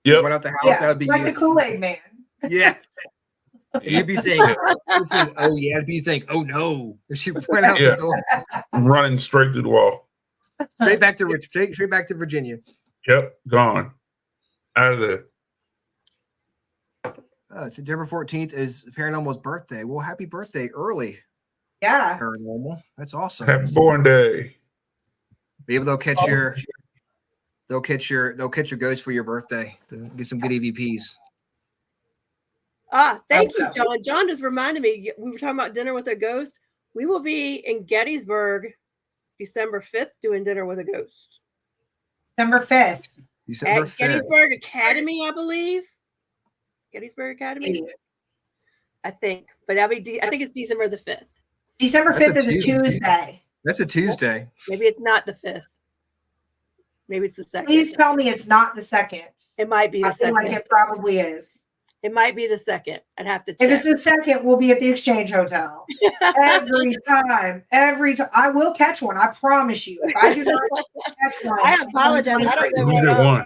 S3: Yep.
S1: Run out the house.
S4: Yeah,
S1: That would be
S4: like
S1: you.
S4: the Kool-Aid Man.
S1: Yeah. You'd be saying, oh yeah. I'd be saying, oh no. She went out
S3: Yeah.
S1: the door.
S3: Running straight through the wall.
S1: Straight back to Virginia.
S3: Yep. Gone. Out of there.
S1: September 14th is Paranormal's birthday. Well, happy birthday early,
S4: Yeah.
S1: Paranormal. That's awesome.
S3: Happy born day.
S1: Maybe they'll catch your ghost for your birthday. Get some good EVPs.
S2: Thank you, John. John just reminded me, we were talking about dinner with a ghost. We will be in Gettysburg December 5th doing dinner with a ghost.
S4: December 5th.
S1: December
S2: At
S1: 5th.
S2: Gettysburg Academy, I believe. Gettysburg Academy, I think. But I think it's December the 5th.
S4: December
S1: That's
S4: 5th
S1: a
S4: is a Tuesday.
S1: That's a Tuesday.
S2: Maybe it's not the 5th. Maybe it's the 2nd.
S4: Please tell me it's not the 2nd.
S2: It might be the
S4: I feel
S2: 2nd.
S4: like it probably is.
S2: It might be the 2nd. I'd have to check.
S4: If it's the 2nd, we'll be at the Exchange Hotel. Every time. I will catch one. I promise you. If I do not catch one.
S2: I apologize. I don't know
S3: We
S2: what
S3: did one.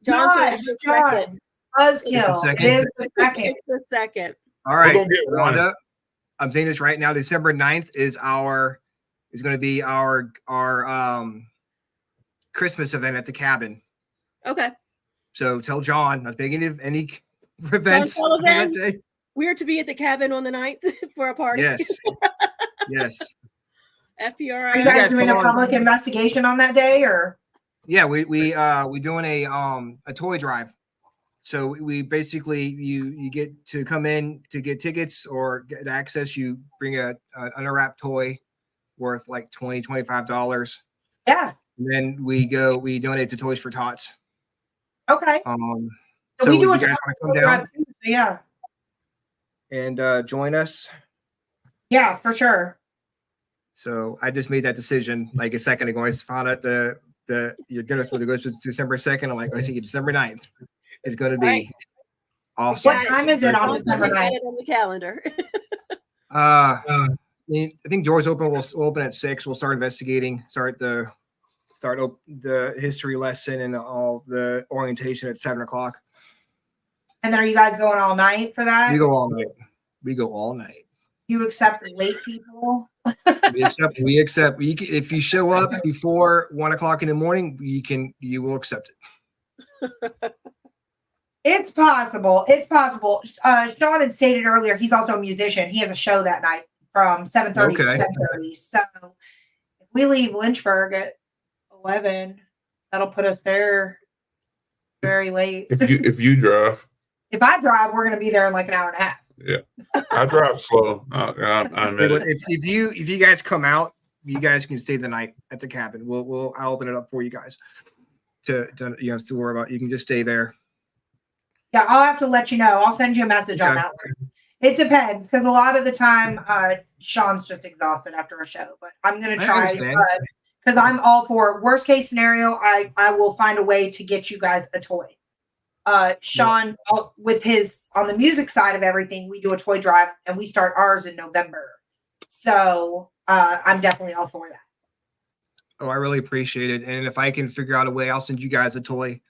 S2: John said it's the second.
S4: Buzzkill.
S1: second.
S4: It is the second.
S2: It's the second.
S1: All right,
S3: gonna get one.
S1: Rhonda. I'm saying this right now. December 9th is going to be our Christmas event at the cabin.
S2: Okay.
S1: So tell John, not making any events
S2: John
S1: on that
S2: Sullivan?
S1: day.
S2: We are to be at the cabin on the 9th for a party.
S1: Yes. Yes.
S4: Are you
S2: FPRI.
S4: guys
S1: guys
S4: doing a
S1: come on.
S4: public investigation on that day, or?
S1: Yeah, we doing a toy drive. So we basically you get to come in to get tickets or get access. You bring an unwrapped toy worth like $25.
S4: Yeah.
S1: And then we donate to Toys for Tots.
S4: Okay.
S1: So
S4: we do
S1: you
S4: a
S1: guys want to come
S4: toy
S1: down
S4: drive too, so yeah.
S1: and join us?
S4: Yeah, for sure.
S1: So I just made that decision like a second ago. I found out your dinner supposed to go to December 2nd. I'm like, I think December 9th is going to be
S2: Right.
S1: awesome.
S4: What time is it on
S2: John
S4: December
S2: said
S4: 9th?
S2: it on the calendar.
S1: I think doors open. We'll open at 6. We'll start investigating. Start the history lesson and all the orientation at 7 o'clock.
S4: And then are you guys going all night for that?
S1: We go all night. We go all night.
S4: You accept late people?
S1: We accept. If you show up before 1 o'clock in the morning, you will accept it.
S4: It's possible. It's possible. Sean had stated earlier he's also a musician. He has a show that night from 7:30 to 10:30. So if we leave Lynchburg at 11, that'll put us there very late.
S3: If you drive,
S4: If I drive, we're going to be there in like an hour and a half.
S3: yeah, I drive slow. I admit it.
S1: If you guys come out, you guys can stay the night at the cabin. I'll open it up for you guys to worry about. You can just stay there.
S4: Yeah, I'll have to let you know. I'll send you a message on that one. It depends because a lot of the time, Sean's just exhausted after a show. But I'm going to try because I'm all for worst case scenario. I will find a way to get you guys a toy. Sean, with his on the music side of everything, we do a toy drive and we start ours in November. So I'm definitely all for that.
S1: Oh, I really appreciate it. And if I can figure out a way, I'll send you guys a toy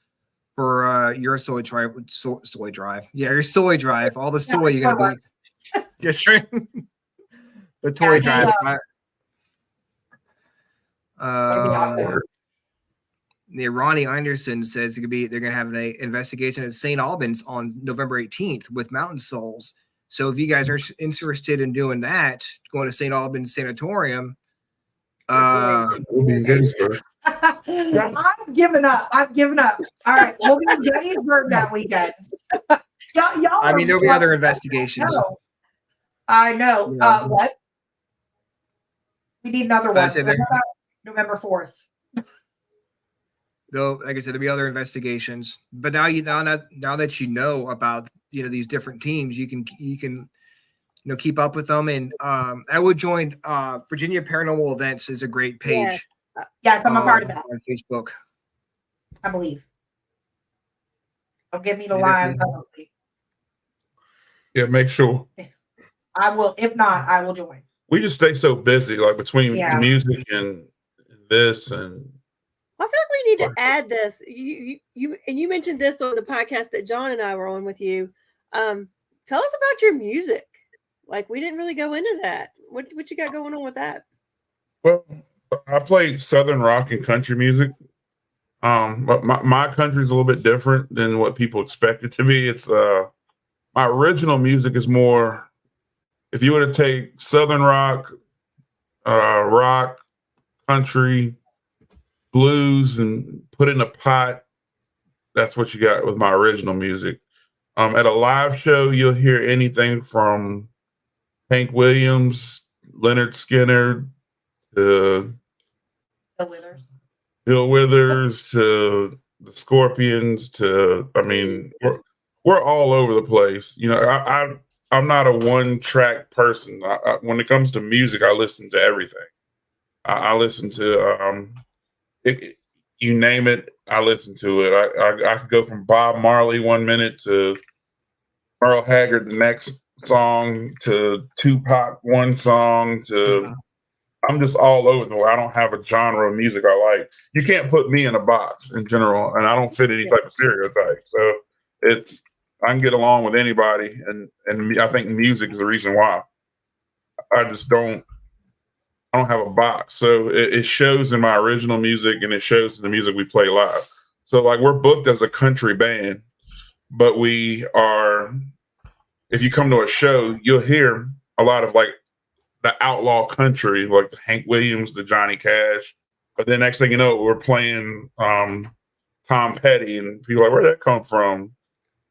S1: for your soy drive. Soy drive. Yeah, your soy drive. All the soy you're going to be. Yes, right. The toy drive. Yeah, Ronnie Anderson says they're going to have an investigation at St. Albans on November 18th with Mountain Souls. So if you guys are interested in doing that, going to St. Albans Sanatorium,
S3: We'll be in Gettysburg.
S4: I'm giving up. All right, we'll be in Gettysburg that weekend. Y'all
S1: I mean, there'll be other investigations.
S4: I know.
S1: Yeah.
S4: What? We need another one.
S1: said
S4: What about November 4th?
S1: Though, like I said, there'll be other investigations. But now that you know about these different teams, you can keep up with them. And I would join Virginia Paranormal Events is a great page.
S4: Yes, I'm a part of that
S1: on Facebook.
S4: I believe. Don't give me the line publicly.
S3: Yeah, make sure.
S4: I will. If not, I will join.
S3: We just stay so busy, like between music and this and.
S2: I feel like we need to add this. You mentioned this on the podcast that John and I were on with you. Tell us about your music. Like we didn't really go into that. What you got going on with that?
S3: Well, I play Southern rock and country music. But my country is a little bit different than what people expect it to be. It's my original music is more. If you were to take Southern rock, rock, country, blues, and put it in a pot, that's what you got with my original music. At a live show, you'll hear anything from Hank Williams, Leonard Skinner, to Bill Withers, to the Scorpions, we're all over the place. I'm not a one-track person. When it comes to music, I listen to everything. I listen to you name it, I listen to it. I could go from Bob Marley 1 minute to Merle Haggard the next song to Tupac one song to I'm just all over the way. I don't have a genre of music I like. You can't put me in a box in general, and I don't fit any type of stereotype. So it's I can get along with anybody, and I think music is the reason why. I just don't. I don't have a box, so it shows in my original music, and it shows in the music we play live. So like we're booked as a country band, but we are. If you come to a show, you'll hear a lot of like the outlaw country, like the Hank Williams, the Johnny Cash. But then next thing you know, we're playing Tom Petty, and people are like, where'd that come from?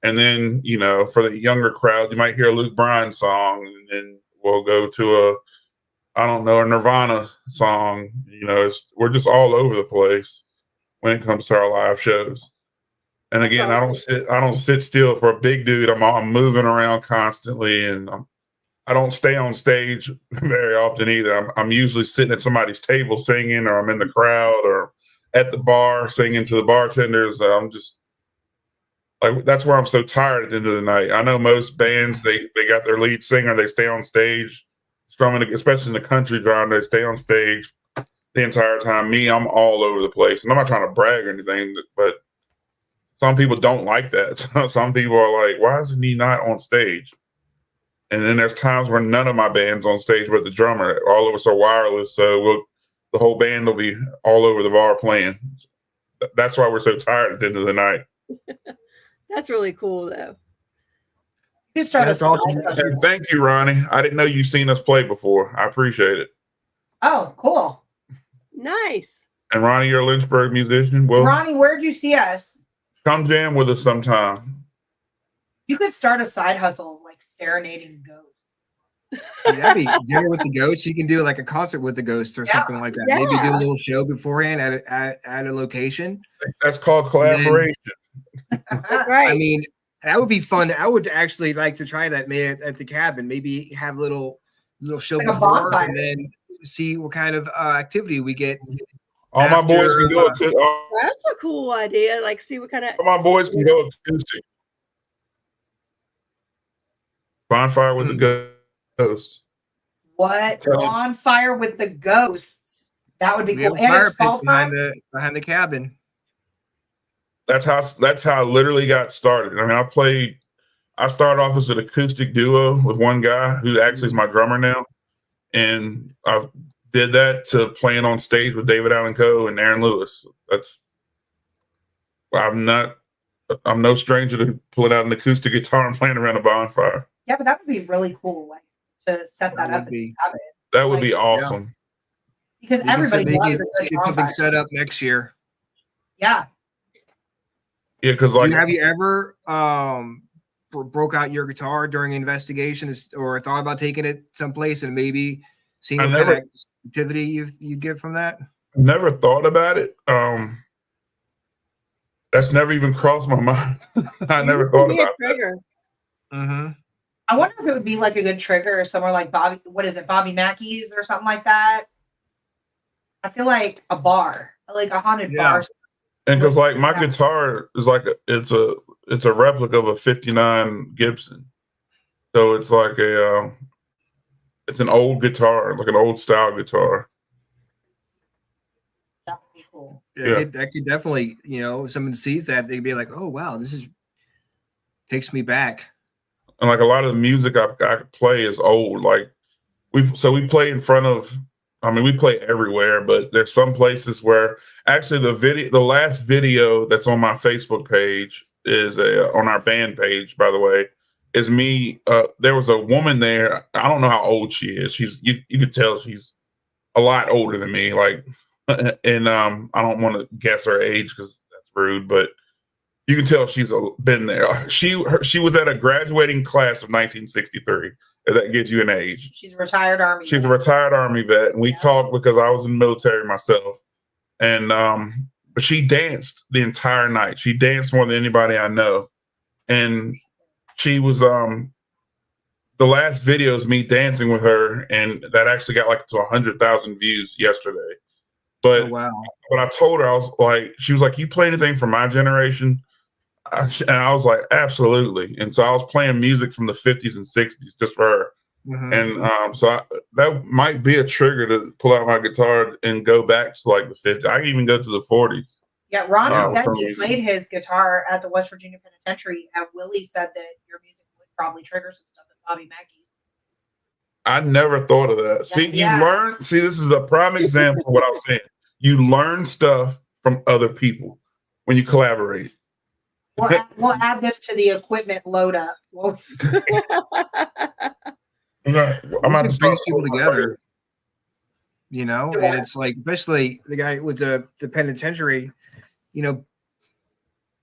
S3: And then, you know, for the younger crowd, you might hear a Luke Bryan song, and then we'll go to a Nirvana song. You know, we're just all over the place when it comes to our live shows. And again, I don't sit still for a big dude. I'm moving around constantly, and I don't stay on stage very often either. I'm usually sitting at somebody's table singing, or I'm in the crowd, or at the bar singing to the bartenders. I'm just like, that's where I'm so tired at the end of the night. I know most bands, they got their lead singer, they stay on stage strumming, especially in the country genre, they stay on stage the entire time. Me, I'm all over the place. And I'm not trying to brag or anything, but some people don't like that. Some people are like, why isn't he not on stage? And then there's times where none of my band's on stage but the drummer. All of us are wireless, so the whole band will be all over the bar playing. That's why we're so tired at the end of the night.
S2: That's really cool, though.
S4: You start
S1: That's
S4: a
S1: awesome.
S4: side.
S3: Thank you, Ronnie. I didn't know you've seen us play before. I appreciate it.
S4: Oh, cool.
S2: Nice.
S3: And Ronnie, you're a Lynchburg musician. Well,
S4: Ronnie, where'd you see us?
S3: come jam with us sometime.
S4: You could start a side hustle like serenading ghosts.
S1: That'd be dinner with the ghosts. You can do like a concert with the ghosts or something like that. Maybe do
S2: Yeah.
S1: a little show beforehand at a location.
S3: That's called collaboration.
S2: That's right.
S1: I mean, that would be fun. I would actually like to try that at the cabin. Maybe have a little show
S4: Like a
S1: before,
S4: bonfire.
S1: and then see what kind of activity we get.
S3: All my boys
S1: After,
S3: can go.
S2: That's a cool idea. Like, see what kind of.
S3: All my boys can go acoustic. Bonfire with the ghosts.
S4: What? On fire with the ghosts. That would be
S1: We have
S4: cool.
S1: a
S4: And
S1: fire
S4: it's fall
S1: pit
S4: time.
S1: behind the cabin.
S3: That's how I literally got started. I mean, I started off as an acoustic duo with one guy who actually is my drummer now. And I did that to playing on stage with David Allen Coe and Aaron Lewis. I'm no stranger to pulling out an acoustic guitar and playing around a bonfire.
S4: Yeah, but that would be really cool, like to set that up.
S3: That would be awesome.
S4: Because everybody loves a good
S1: get something
S4: bonfire.
S1: set up next year.
S4: Yeah.
S3: Yeah, because like,
S1: have you ever broke out your guitar during investigations or thought about taking it someplace and maybe seeing what kind of activity you get from that?
S3: Never thought about it. That's never even crossed my mind. I never thought about that.
S1: Mm-hmm.
S4: I wonder if it would be like a good trigger or somewhere like Bobby Mackey's or something like that. I feel like a bar, like a haunted bar.
S3: And because like my guitar is like it's a replica of a '59 Gibson, so it's like it's an old guitar, like an old style guitar.
S4: That would be cool.
S1: Yeah, that could definitely, if someone sees that, they'd be like, "Oh wow, takes me back."
S3: And like a lot of the music I play is old. Like we play in front of. I mean, we play everywhere, but there's some places where actually the last video that's on my Facebook page is on our band page, by the way, is me. There was a woman there. I don't know how old she is. You can tell she's a lot older than me. Like, and I don't want to guess her age because that's rude, but you can tell she's been there. She was at a graduating class of 1963. If that gives you an age.
S4: She's a retired Army.
S3: She's a retired Army vet, and we talked because I was in the military myself. And but she danced the entire night. She danced more than anybody I know. And she was the last video is me dancing with her, and that actually got like to 100,000 views yesterday. But when I told her, I was like, she was like, "You play anything from my generation?" And I was like, absolutely. And so I was playing music from the 50s and 60s just for her.
S1: Mhm.
S3: And that might be a trigger to pull out my guitar and go back to like the 50s. I can even go to the 40s.
S4: Yeah, Ronnie said
S3: for
S4: he
S3: music.
S4: played his guitar at the West Virginia Penitentiary, and Willie said that your music would probably trigger some stuff at Bobby Mackey's.
S3: I never thought of that. See,
S4: Yeah.
S3: you learn. See, this is a prime example of what I'm saying. You learn stuff from other people when you collaborate.
S4: We'll add this to the equipment load up.
S3: I'm
S1: Music
S3: about to start
S1: brings people together, you know, and it's like, especially the guy with the penitentiary, you know,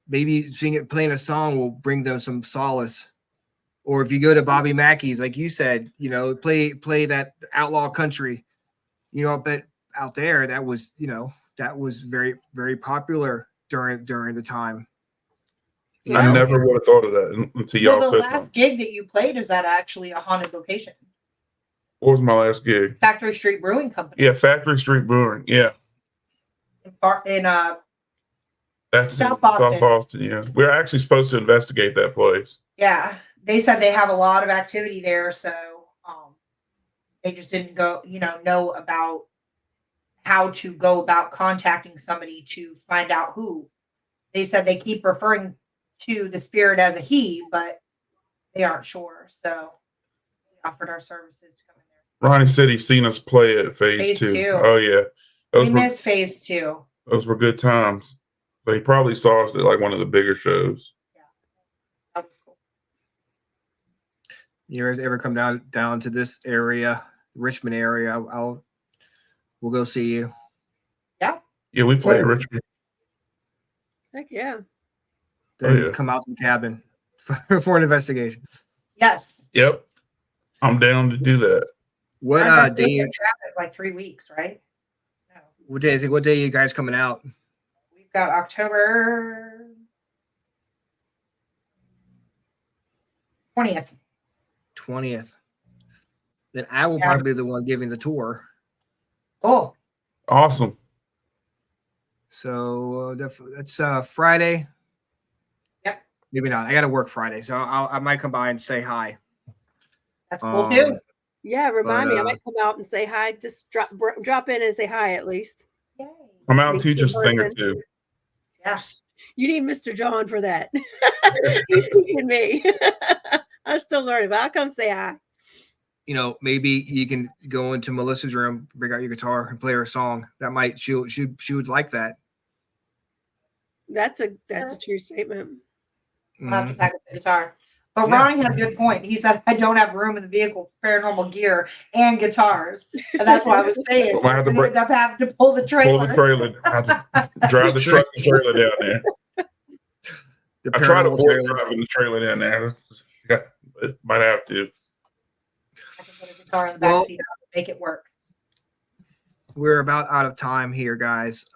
S1: maybe playing a song will bring them some solace. Or if you go to Bobby Mackey's, like you said, you know, play that outlaw country, you know, but out there that was, you know, that was very, very popular during the time. You
S3: I
S1: know?
S3: never would have thought of that until y'all
S4: Well, the
S3: said
S4: last
S3: something.
S4: gig that you played, is that actually a haunted location?
S3: What was my last gig?
S4: Factory Street Brewing Company.
S3: Yeah, Factory Street Brewing. Yeah,
S4: In
S3: that's
S4: South
S3: in
S4: Boston.
S3: South Boston. Yeah, we're actually supposed to investigate that place.
S4: Yeah, they said they have a lot of activity there, so they just didn't know about how to go about contacting somebody to find out who. They said they keep referring to the spirit as a he, but they aren't sure. So we offered our services to come in there.
S3: Ronnie said he's seen us play at Phase 2. Oh yeah,
S4: We missed Phase 2.
S3: Those were good times. But he probably saw us at like one of the bigger shows.
S4: Yeah, that was cool.
S1: You guys ever come down to this area, Richmond area? We'll go see you.
S3: Yeah, we played Richmond.
S2: Heck yeah.
S1: Then come out to the cabin for an investigation.
S4: Yes.
S3: Yep. I'm down to do that.
S1: What day?
S4: Like 3 weeks, right? No.
S1: What day are you guys coming out?
S4: We've got October 20th.
S1: 20th. Then I will probably be the one giving the tour.
S4: Cool.
S3: Awesome.
S1: So that's Friday.
S4: Yep.
S1: Maybe not. I got to work Friday, so I might come by and say hi.
S4: That's cool too.
S2: Yeah, remind me. I might come out and say hi. Just drop in and say hi at least.
S4: Yay.
S3: Come out and teach us a thing or two.
S4: Yes.
S2: You need Mr. John for that. He's teaching me. I'm still learning, but I'll come say hi.
S1: You know, maybe you can go into Melissa's room, bring out your guitar, and play her a song. That might she would like that.
S2: That's a true statement.
S4: I'll have to pack up the guitar. But Ronnie had a good point. He said, I don't have room in the vehicle for paranormal gear and guitars. And that's what I was saying.
S3: I have to
S4: end up having to pull the trailer.
S3: I have to drive the truck and trailer down there. I try to avoid driving the trailer down there. It might have to.
S4: I can put a guitar in the back seat and make it work.
S1: We're about out of time here, guys.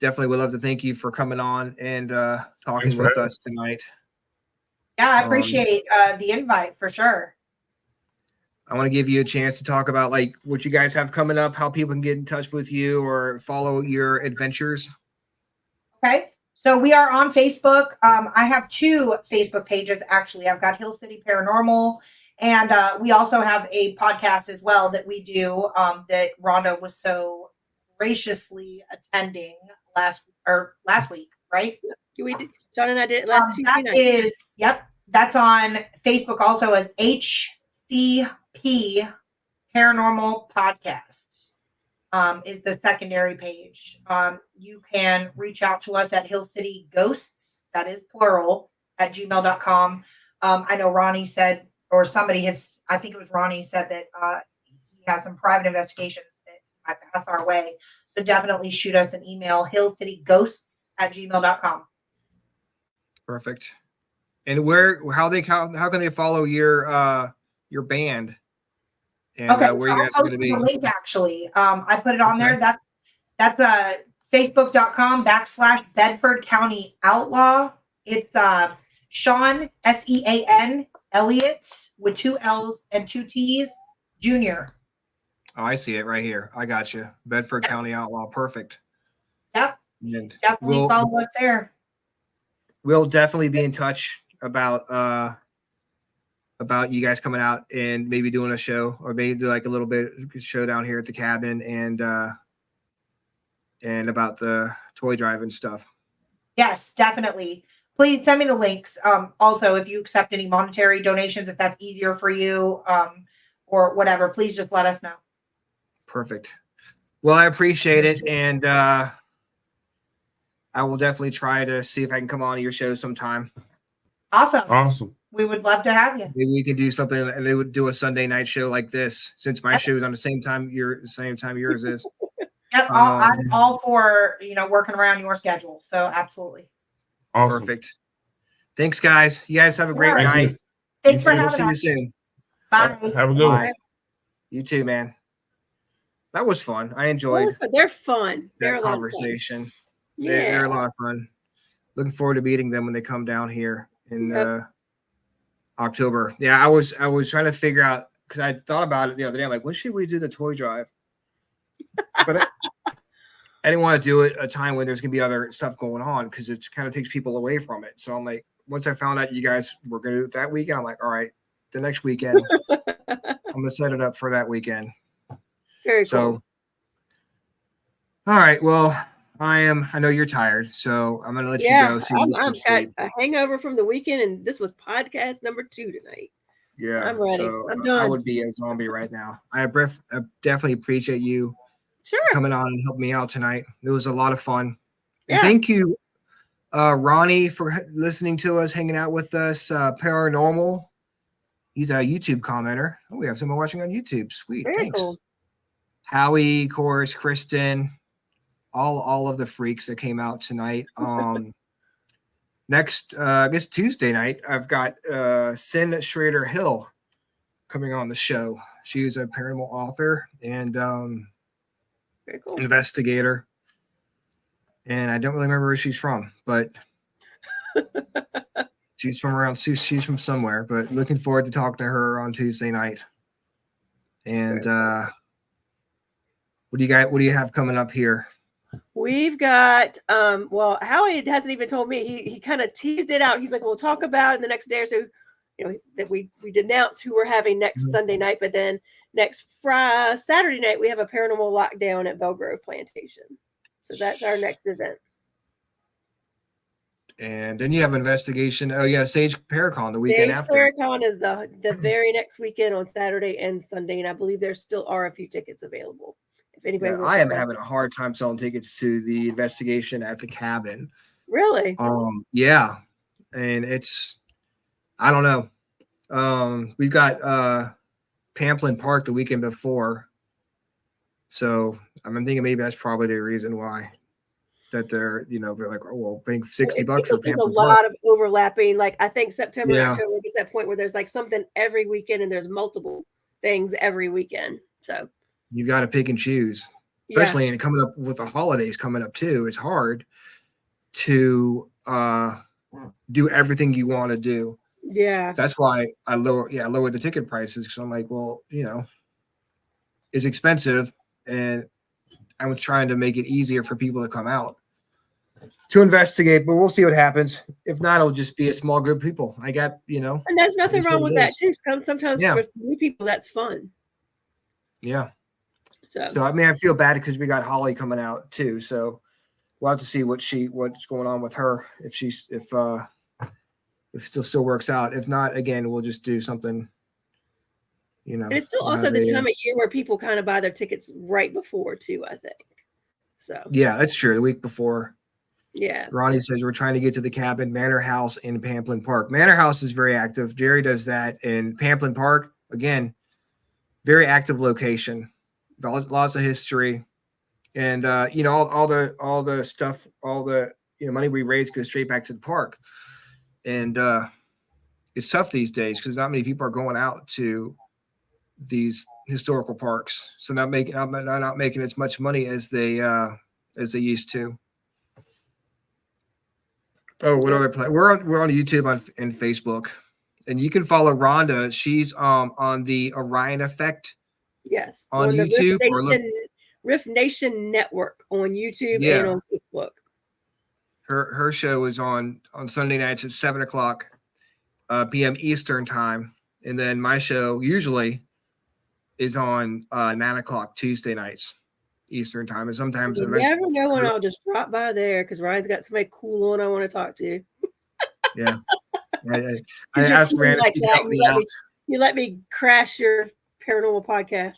S1: Definitely would love to thank you for coming on and talking with us tonight.
S4: Yeah, I appreciate the invite for sure.
S1: I want to give you a chance to talk about like what you guys have coming up, how people can get in touch with you or follow your adventures.
S4: Okay. So we are on Facebook. I have 2 Facebook pages, actually. I've got Hill City Paranormal, and we also have a podcast as well that we do that Rhonda was so graciously attending last week, right?
S2: We did. John and I did it last Tuesday night.
S4: That's on Facebook also as HCP Paranormal Podcast. Is the secondary page. You can reach out to us at Hill City Ghosts, that is plural, at gmail.com. I know Ronnie said, or somebody has, I think it was Ronnie said that he has some private investigations that might pass our way. So definitely shoot us an email, hillcityghosts@gmail.com.
S1: Perfect. And how can they follow your band? And
S4: Okay,
S1: where
S4: so
S1: you guys
S4: I'll
S1: are going to be?
S4: post the link actually. I put it on there. That's facebook.com/Bedford County Outlaw. It's Sean SEAN Elliott with 2 L's and 2 T's Jr.
S1: Oh, I see it right here. I got you. Bedford County Outlaw. Perfect.
S4: Yep.
S1: And
S4: definitely follow us there.
S1: We'll definitely be in touch about about you guys coming out and maybe doing a show, or maybe do like a little bit of show down here at the cabin, and about the toy drive and stuff.
S4: Yes, definitely. Please send me the links. Also, if you accept any monetary donations, if that's easier for you, or whatever, please just let us know.
S1: Perfect. Well, I appreciate it, and I will definitely try to see if I can come on to your show sometime.
S4: Awesome. We would love to have you.
S1: Maybe we can do something, and they would do a Sunday night show like this, since my show is on the same time yours is.
S4: Yep, I'm all for working around your schedule. So absolutely.
S3: Awesome.
S1: Perfect. Thanks, guys. You guys have a great
S4: Thank
S1: night.
S4: Thanks for
S1: We'll
S4: having
S1: see you
S4: us.
S1: soon.
S4: Bye.
S3: Have a good one.
S1: You too, man. That was fun. I enjoyed
S2: They're fun. They're
S1: that
S2: a lot of fun.
S1: conversation.
S2: Yeah.
S1: They're a lot of fun. Looking forward to meeting them when they come down here in October. Yeah, I was trying to figure out, because I thought about it the other day. I'm like, when should we do the toy drive? But I didn't want to do it a time when there's going to be other stuff going on, because it kind of takes people away from it. So I'm like, once I found out you guys were going to do it that weekend, I'm like, all right, the next weekend, I'm going to set it up for that weekend.
S2: Very cool.
S1: So, all right. Well, I know you're tired, so I'm going to let you go. So
S2: I'm got a hangover from the weekend, and this was podcast number 2 tonight.
S1: Yeah,
S2: I'm ready.
S1: So
S2: I'm done.
S1: I would be a zombie right now. I definitely appreciate you coming on and helping me out tonight. It was a lot of fun. And thank you, Ronnie, for listening to us, hanging out with us. Paranormal. He's a YouTube commenter. Oh, we have someone watching on YouTube. Sweet.
S2: Very
S1: Thanks.
S2: cool.
S1: Howie, of course, Kristen, all of the freaks that came out tonight. Next, I guess Tuesday night, I've got Sin Schrader Hill coming on the show. She is a paranormal author and
S2: very cool.
S1: investigator. And I don't really remember where she's from, but she's from somewhere. But looking forward to talking to her on Tuesday night. And what do you have coming up here?
S2: We've got well, Howie hasn't even told me. He kind of teased it out. He's like, we'll talk about it the next day or so, that we announce who we're having next Sunday night, but then next Saturday night we have a paranormal lockdown at Belgrove Plantation. So that's our next event.
S1: And then you have investigation. Oh yeah, Sage Paracon the weekend after.
S2: Paracon is the very next weekend on Saturday and Sunday, and I believe there still are a few tickets available. If anybody,
S1: I am having a hard time selling tickets to the investigation at the cabin.
S2: Really?
S1: Yeah, and it's, I don't know. We've got Pamplin Park the weekend before, so I'm thinking maybe that's probably the reason why that they're like, oh well, paying $60 for Pamplin
S2: There's a
S1: Park.
S2: lot of overlapping. Like I think September, October gets that point where there's like something every weekend, and there's multiple things every weekend. So
S1: you've got to pick and choose, especially and coming up with the holidays coming up too. It's hard to do everything you want to do.
S2: Yeah,
S1: that's why I lowered the ticket prices, because I'm like, well, it's expensive, and I was trying to make it easier for people to come out to investigate. But we'll see what happens. If not, it'll just be a small group of people. I got
S2: and there's nothing wrong with that too. Sometimes for new people, that's fun.
S1: Yeah. So I mean, I feel bad because we got Holly coming out too. So we'll have to see what's going on with her, if it still works out. If not, again, we'll just do something. And
S2: it's still also the time of year where people kind of buy their tickets right before too, I think. So
S1: yeah, that's true. The week before.
S2: Yeah.
S1: Ronnie says we're trying to get to the cabin, Manor House in Pamplin Park. Manor House is very active. Jerry does that. In Pamplin Park, again, very active location. Lots of history, and all the stuff, all the money we raise goes straight back to the park. And it's tough these days because not many people are going out to these historical parks, so not making as much money as they used to. Oh, what other play? We're on YouTube and Facebook, and you can follow Rhonda. She's on the Orion Effect.
S2: Yes,
S1: on YouTube
S2: the Riff Nation Network on YouTube and on Facebook.
S1: Her show is on Sunday nights at 7:00 p.m. Eastern time, And then my show usually is on 9 o'clock Tuesday nights, Eastern time. And sometimes
S2: You never know when I'll just drop by there because Ryan's got somebody cool on I want to talk to.
S1: yeah. I
S2: 'Cause
S1: asked
S2: you're cool
S1: Rand if
S2: like
S1: she'd
S2: that,
S1: help me out.
S2: You let me crash your paranormal podcast.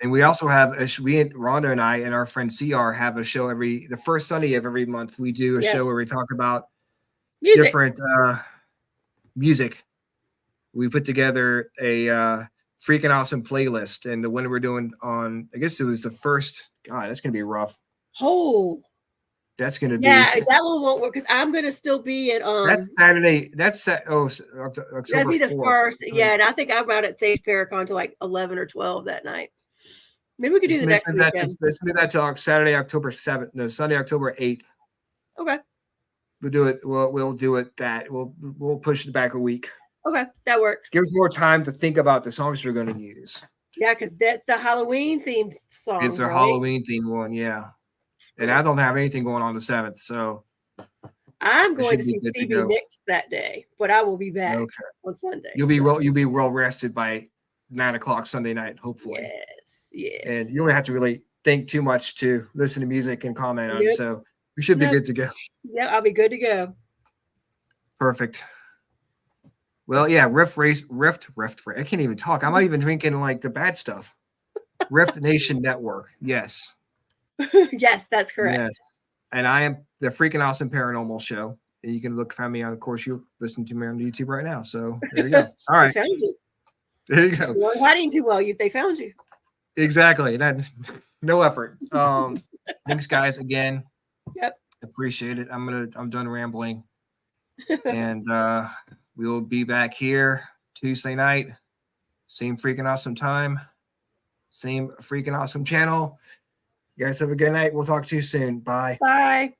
S1: And we also have Rhonda and I and our friend CR have a show the first Sunday of every month. We do a
S2: Yes.
S1: show where we talk about
S2: Music.
S1: different music. We put together a freaking awesome playlist, and the one we're doing on, I guess it was the first. God, that's gonna be rough.
S2: Oh,
S1: That's gonna be
S2: yeah, that one won't work because I'm gonna still be at
S1: that's Saturday. That's October
S2: that'd be the
S1: 4th.
S2: first. Yeah, and I think I'm out at Sage Paracon till like 11 or 12 that night. Maybe we could do the next weekend.
S1: Let's move that to Saturday, October 7th. No, Sunday, October 8th.
S2: Okay.
S1: We'll do it. We'll do it. We'll push it back a week.
S2: Okay, that works.
S1: Give us more time to think about the songs we're going to use.
S2: Yeah, because that's the Halloween themed song.
S1: It's our
S2: right?
S1: Halloween theme one, yeah. And I don't have anything going on the 7th, so
S2: I'm
S1: it
S2: going
S1: should
S2: to
S1: be
S2: see
S1: good to
S2: Stevie
S1: go.
S2: Nicks that day, but I will be back
S1: Okay.
S2: on Sunday.
S1: You'll be well rested by 9 o'clock Sunday night, hopefully.
S2: Yes.
S1: And you don't have to really think too much to listen to music and comment on it.
S2: Nope.
S1: So we should be good to go.
S2: Yeah, I'll be good to go.
S1: Perfect. Well, yeah, Rift. I can't even talk. I'm not even drinking like the bad stuff. Rift Nation Network. Yes.
S2: Yes, that's correct.
S1: Yes. And I am the Freakin Awesome Paranormal Show. And you can find me on, of course, you listen to me on YouTube right now. So there you go. All right.
S2: They found you.
S1: There you go.
S2: You weren't hiding too well. They found you.
S1: Exactly. No effort. Thanks, guys, again.
S2: Yep.
S1: Appreciate it. I'm done rambling. And we will be back here Tuesday night. Same freaking awesome time. Same freaking awesome channel. You guys have a good night. We'll talk to you soon. Bye.
S2: Bye.